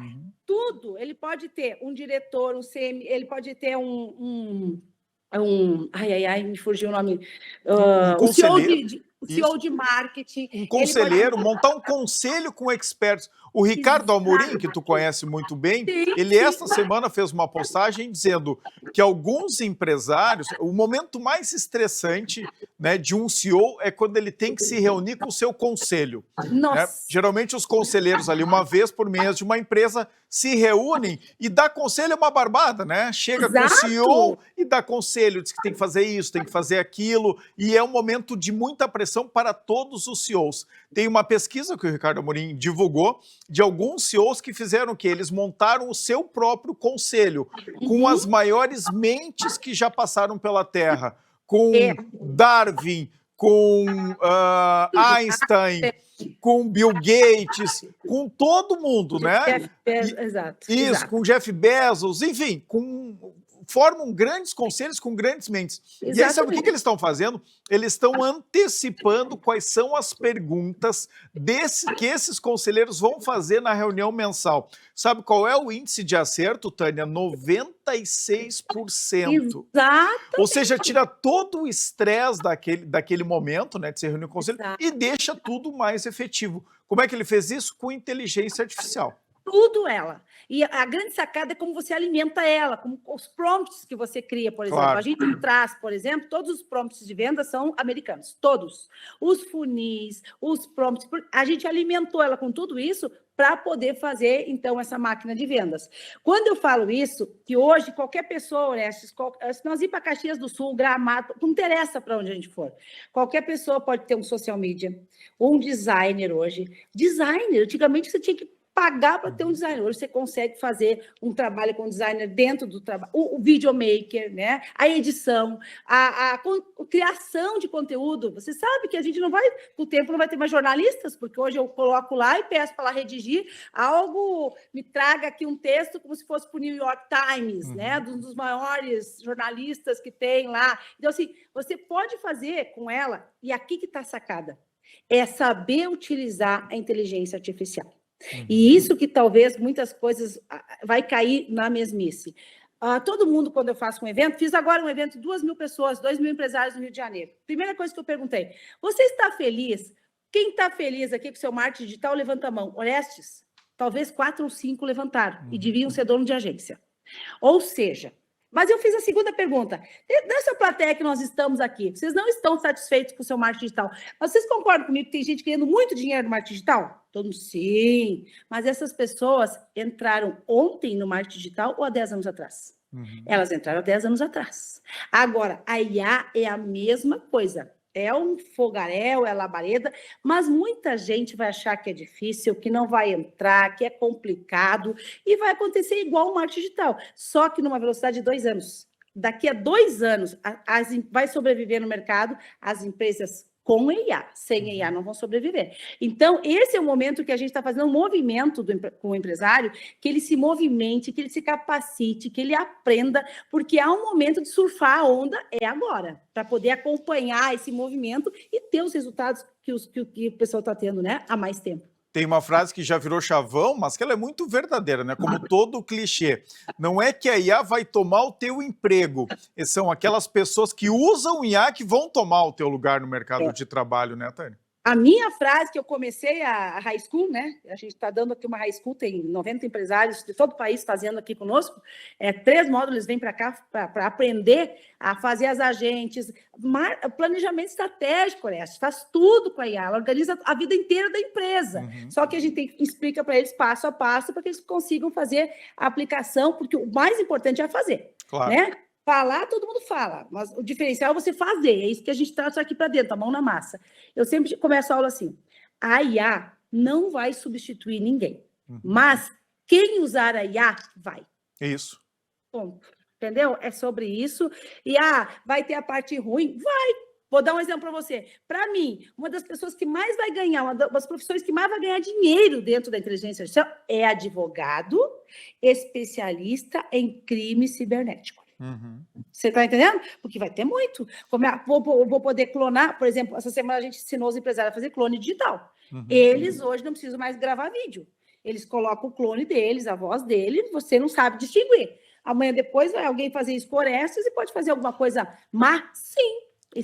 tudo. Ele pode ter um diretor, um CM, ele pode ter me fugiu o nome. Um conselheiro. O CEO de marketing. Um conselheiro, montar um conselho com experts. O Ricardo Amorim, que tu conhece muito bem, ele esta semana fez uma postagem dizendo que alguns empresários, o momento mais estressante, né, de um CEO é quando ele tem que se reunir com o seu conselho. Né? Geralmente os conselheiros ali, uma vez por mês de uma empresa, se reúnem e dá conselho é uma barbada, né? Chega com o CEO e dá conselho, diz que tem que fazer isso, tem que fazer aquilo, e é um momento de muita pressão para todos os CEOs. Tem uma pesquisa que o Ricardo Amorim divulgou de alguns CEOs que fizeram o quê? Eles montaram o seu próprio conselho, com as maiores mentes que já passaram pela Terra, com Darwin, com Einstein, com Bill Gates, com todo mundo, né? Exato. Com Jeff Bezos, enfim, formam grandes conselhos com grandes mentes. Exatamente. E aí, sabe o que eles estão fazendo? Eles estão antecipando quais são as perguntas que esses conselheiros vão fazer na reunião mensal. Sabe qual é o índice de acerto, Tânia? 96%. Exato. Ou seja, tira todo o estresse daquele momento, né, de se reunir com o conselho, e deixa tudo mais efetivo. Como é que ele fez isso? Com inteligência artificial. Tudo ela. E a grande sacada é como você alimenta ela, como os prompts que você cria, por exemplo. Claro. A gente traz, por exemplo, todos os prompts de venda são americanos, todos. Os funis, os prompts, a gente alimentou ela com tudo isso para poder fazer, então, essa máquina de vendas. Quando eu falo isso, que hoje qualquer pessoa, Orestes, se nós ir para Caxias do Sul, Gramado, não interessa para onde a gente for, qualquer pessoa pode ter um social media, ou um designer hoje. Designer, antigamente você tinha que pagar para ter um designer. Hoje você consegue fazer um trabalho com designer dentro do trabalho, o videomaker, né? A edição, a criação de conteúdo. Você sabe que a gente não vai, com o tempo, não vai ter mais jornalistas, porque hoje eu coloco lá e peço para ela redigir algo, me traga aqui um texto como se fosse para o New York Times, né? Um dos maiores jornalistas que tem lá. Então, assim, você pode fazer com ela, e aqui que está a sacada, é saber utilizar a inteligência artificial. E isso que talvez muitas coisas vai cair na mesmice. Todo mundo, quando eu faço um evento, fiz agora um evento, 2.000 pessoas, 2.000 empresários no Rio de Janeiro. Primeira coisa que eu perguntei, você está feliz? Quem está feliz aqui com o seu marketing digital, levanta a mão. Orestes, talvez 4 ou 5 levantaram e deviam ser dono de agência. Ou seja, mas eu fiz a segunda pergunta. Dessa plateia que nós estamos aqui, vocês não estão satisfeitos com o seu marketing digital. Mas vocês concordam comigo que tem gente ganhando muito dinheiro no marketing digital? Todo mundo, sim. Mas essas pessoas entraram ontem no marketing digital ou há 10 anos atrás? Elas entraram há 10 anos atrás. Agora, a IA é a mesma coisa. É um fogaréu, é labareda, mas muita gente vai achar que é difícil, que não vai entrar, que é complicado, e vai acontecer igual o marketing digital, só que numa velocidade de 2 anos. Daqui a 2 anos, vai sobreviver no mercado as empresas com IA. Sem IA não vão sobreviver. Então, esse é o momento que a gente está fazendo um movimento com o empresário, que ele se movimente, que ele se capacite, que ele aprenda, porque há um momento de surfar a onda, é agora, para poder acompanhar esse movimento e ter os resultados que o pessoal está tendo, né, há mais tempo. Tem uma frase que já virou chavão, mas que ela é muito verdadeira, né? Como todo clichê. Não é que a IA vai tomar o teu emprego. São aquelas pessoas que usam IA que vão tomar o teu lugar no mercado de trabalho, né, Tânia? A minha frase, que eu comecei a high school, né? A gente está dando aqui uma high school, tem 90 empresários de todo o país fazendo aqui conosco. 3 módulos vêm para cá para aprender a fazer as agentes, planejamento estratégico, faz tudo com a IA, ela organiza a vida inteira da empresa. Só que a gente explica para eles passo a passo para que eles consigam fazer a aplicação, porque o mais importante é fazer, Claro. né? Falar, todo mundo fala, mas o diferencial é você fazer, é isso que a gente traz aqui para dentro, a mão na massa. Eu sempre começo a aula assim, a IA não vai substituir ninguém, mas quem usar a IA vai. Isso. Ponto. Entendeu? É sobre isso. E vai ter a parte ruim? Vai. Vou dar um exemplo para você. Para mim, uma das pessoas que mais vai ganhar, uma das profissões que mais vai ganhar dinheiro dentro da inteligência artificial é advogado, especialista em crime cibernético. Você está entendendo? Porque vai ter muito. Vou poder clonar, por exemplo, essa semana a gente ensinou os empresários a fazer clone digital. Eles hoje não precisam mais gravar vídeo. Eles colocam o clone deles, a voz dele, você não sabe distinguir. Amanhã depois vai alguém fazer isso com Orestes e pode fazer alguma coisa má? Sim.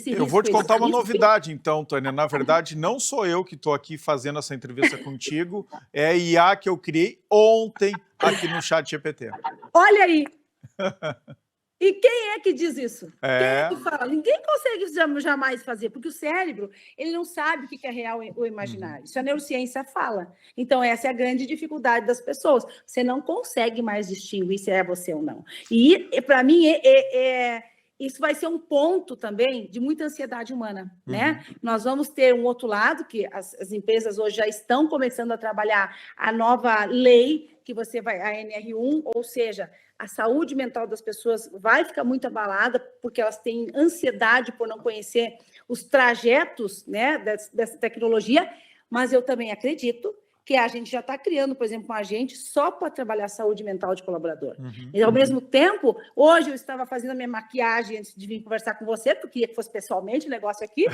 Eu vou te contar uma novidade, então, Tânia. Na verdade, não sou eu que estou aqui fazendo essa entrevista contigo, é a IA que eu criei ontem aqui no ChatGPT. Olha aí! E quem é que diz isso? É. Quem é que fala? Ninguém consegue jamais fazer, porque o cérebro, ele não sabe o que é real ou imaginário. Isso a neurociência fala. Então, essa é a grande dificuldade das pessoas. Você não consegue mais distinguir se é você ou não. E para mim, isso vai ser um ponto também de muita ansiedade humana, né? Nós vamos ter um outro lado, que as empresas hoje já estão começando a trabalhar a nova lei, que você vai, a NR1, ou seja, a saúde mental das pessoas vai ficar muito abalada, porque elas têm ansiedade por não conhecer os trajetos, né, dessa tecnologia, mas eu também acredito que a gente já está criando, por exemplo, um agente só para trabalhar a saúde mental de colaborador. E, ao mesmo tempo, hoje eu estava fazendo a minha maquiagem antes de vir conversar com você, porque queria que fosse pessoalmente o negócio aqui.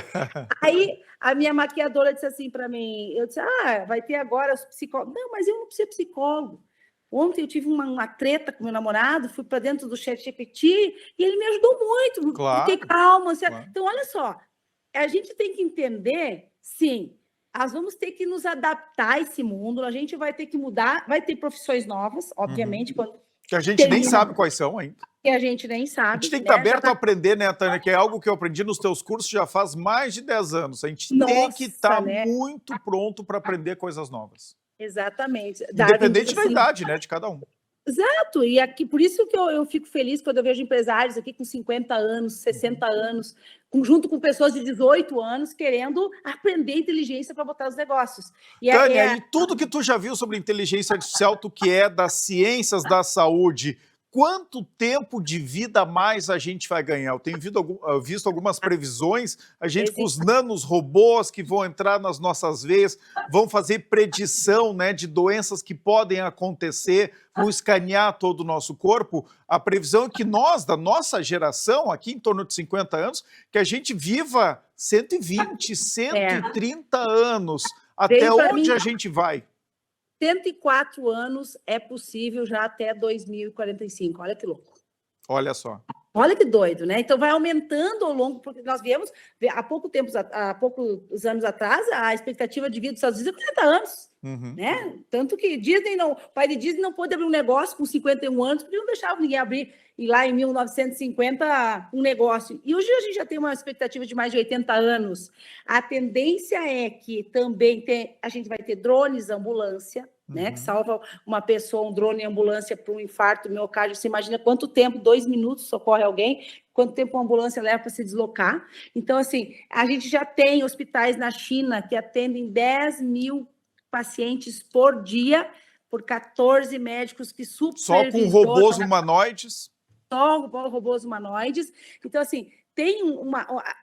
Aí, a minha maquiadora disse assim para mim, eu disse, vai ter agora os psicólogos. Não, mas eu não preciso de psicólogo. Ontem eu tive uma treta com meu namorado, fui para dentro do ChatGPT e ele me ajudou muito. Claro, fiquei calma. claro. Então, olha só, a gente tem que entender, sim, nós vamos ter que nos adaptar a esse mundo, a gente vai ter que mudar, vai ter profissões novas, obviamente. Que a gente nem sabe quais são ainda. Que a gente nem sabe. A gente tem que estar aberto a aprender, né, Tânia? Que é algo que eu aprendi nos teus cursos já faz mais de 10 anos. A gente tem que estar muito pronto para aprender coisas novas. Exatamente. Independente da idade, né, de cada um. Exato, e aqui, por isso que eu fico feliz quando eu vejo empresários aqui com 50 anos, 60 anos, junto com pessoas de 18 anos, querendo aprender inteligência para botar os negócios. Tânia, e tudo que tu já viu sobre inteligência artificial, tu que é das ciências da saúde, quanto tempo de vida a mais a gente vai ganhar? Eu tenho visto algumas previsões, a gente com os nanorobôs que vão entrar nas nossas veias, vão fazer predição, né, de doenças que podem acontecer, vão escanear todo o nosso corpo. A previsão é que nós, da nossa geração, aqui em torno de 50 anos, que a gente viva 120, 130 anos. Até onde a gente vai? 104 anos é possível já até 2045. Olha que louco. Olha só. Olha que doido, né? Então vai aumentando ao longo, porque nós viemos, há poucos anos atrás, a expectativa de vida dos Estados Unidos é 40 anos. Né? Tanto que o pai de Disney não pôde abrir um negócio com 51 anos, porque não deixava ninguém abrir, e lá em 1950, um negócio. E hoje a gente já tem uma expectativa de mais de 80 anos. A tendência é que também a gente vai ter drones, ambulância, né, que salva uma pessoa, um drone em ambulância para um infarto, miocárdio. Você imagina quanto tempo, 2 minutos socorre alguém, quanto tempo uma ambulância leva para se deslocar. Então, assim, a gente já tem hospitais na China que atendem 10 mil pacientes por dia, por 14 médicos que supervisionam. Só com robôs humanoides? só robôs humanoides. Então, assim, tem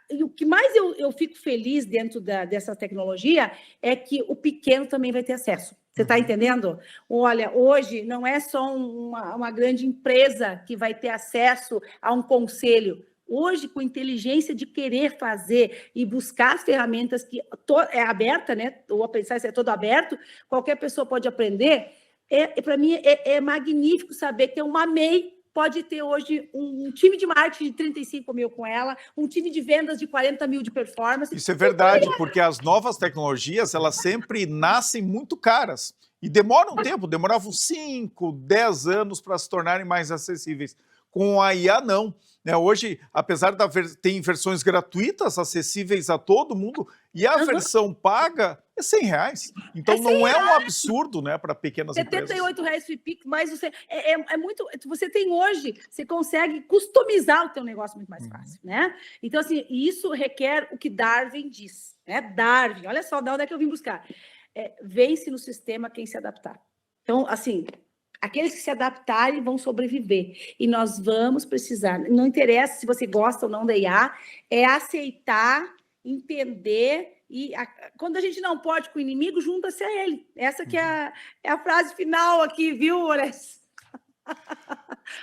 e o que mais eu fico feliz dentro dessa tecnologia é que o pequeno também vai ter acesso. Você está entendendo? Olha, hoje não é só uma grande empresa que vai ter acesso a um conselho. Hoje, com inteligência de querer fazer e buscar as ferramentas que é aberta, né? O Open Science é todo aberto, qualquer pessoa pode aprender. Para mim, é magnífico saber que uma MEI pode ter hoje um time de marketing de 35 mil com ela, um time de vendas de 40 mil de performance. Isso é verdade, porque as novas tecnologias, elas sempre nascem muito caras e demoram um tempo, demoravam 5, 10 anos para se tornarem mais acessíveis. Com a IA, não. Hoje, apesar de ter versões gratuitas, acessíveis a todo mundo, e a versão paga é R$100. Então, não é um absurdo, né, para pequenas empresas. R$78 free Pix, mas você é muito. Você tem hoje, você consegue customizar o teu negócio muito mais fácil, né? Então, assim, isso requer o que Darwin diz, né? Darwin, olha só, de onde é que eu vim buscar. Vence no sistema quem se adaptar. Então, assim, aqueles que se adaptarem vão sobreviver. E nós vamos precisar, não interessa se você gosta ou não da IA, é aceitar, entender, e quando a gente não pode com o inimigo, junta-se a ele. Essa que é a frase final aqui, viu, Ores?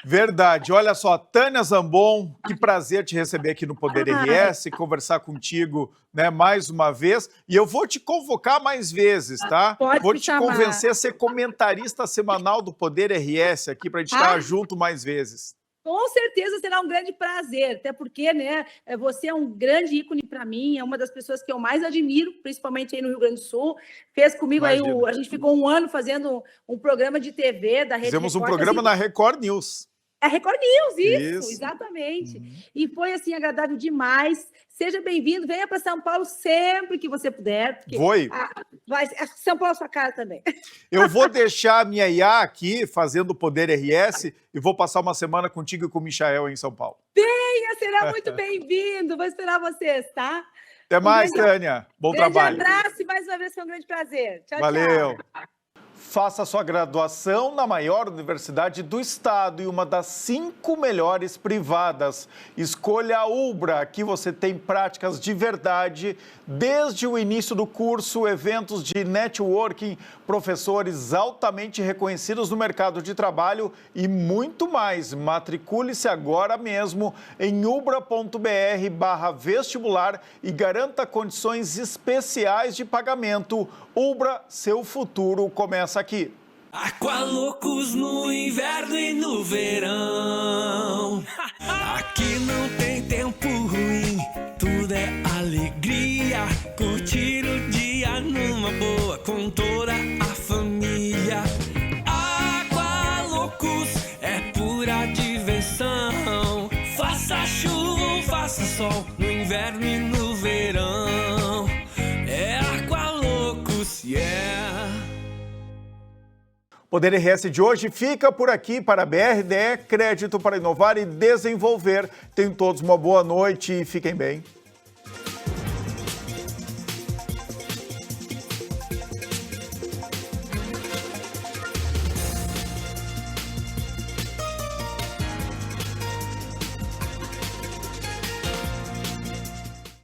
Verdade. Olha só, Tânia Zambon, que prazer te receber aqui no Poder RS, conversar contigo, né, mais uma vez. E eu vou te convocar mais vezes, tá? Vou te convencer a ser comentarista semanal do Poder RS aqui para a gente estar junto mais vezes. Com certeza será um grande prazer, até porque, né, você é um grande ícone para mim, é uma das pessoas que eu mais admiro, principalmente aí no Rio Grande do Sul. Fez comigo aí, a gente ficou um ano fazendo um programa de TV da Rede Fizemos Record, um programa na Record News. A Record News, isso. Exatamente. E foi, assim, agradável demais. Seja bem-vindo, venha para São Paulo sempre que você puder. São Paulo é sua cara também. Eu vou deixar a minha IA aqui, fazendo o Poder RS, e vou passar uma semana contigo e com o Michael em São Paulo. Venha, será muito bem-vindo. Vou esperar vocês, tá? Até mais, Tânia. Bom trabalho. Um grande abraço e mais uma vez foi um grande prazer. Tchau, Valeu. Tchau. Faça sua graduação na maior universidade do estado e uma das 5 melhores privadas. Escolha a Ubra, aqui você tem práticas de verdade, desde o início do curso, eventos de networking, professores altamente reconhecidos no mercado de trabalho e muito mais. Matricule-se agora mesmo em ubra.br/vestibular e garanta condições especiais de pagamento. Ubra, seu futuro começa aqui. Aqualocos no inverno e no verão. Aqui não tem tempo ruim, tudo é alegria. Curtir o dia numa boa com toda a família. Aqualocos é pura diversão. Faça chuva ou faça sol, no inverno e no verão. É Aqualocos, yeah. Poder RS de hoje fica por aqui para a BRDE, crédito para inovar e desenvolver. Tenham todos uma boa noite e fiquem bem.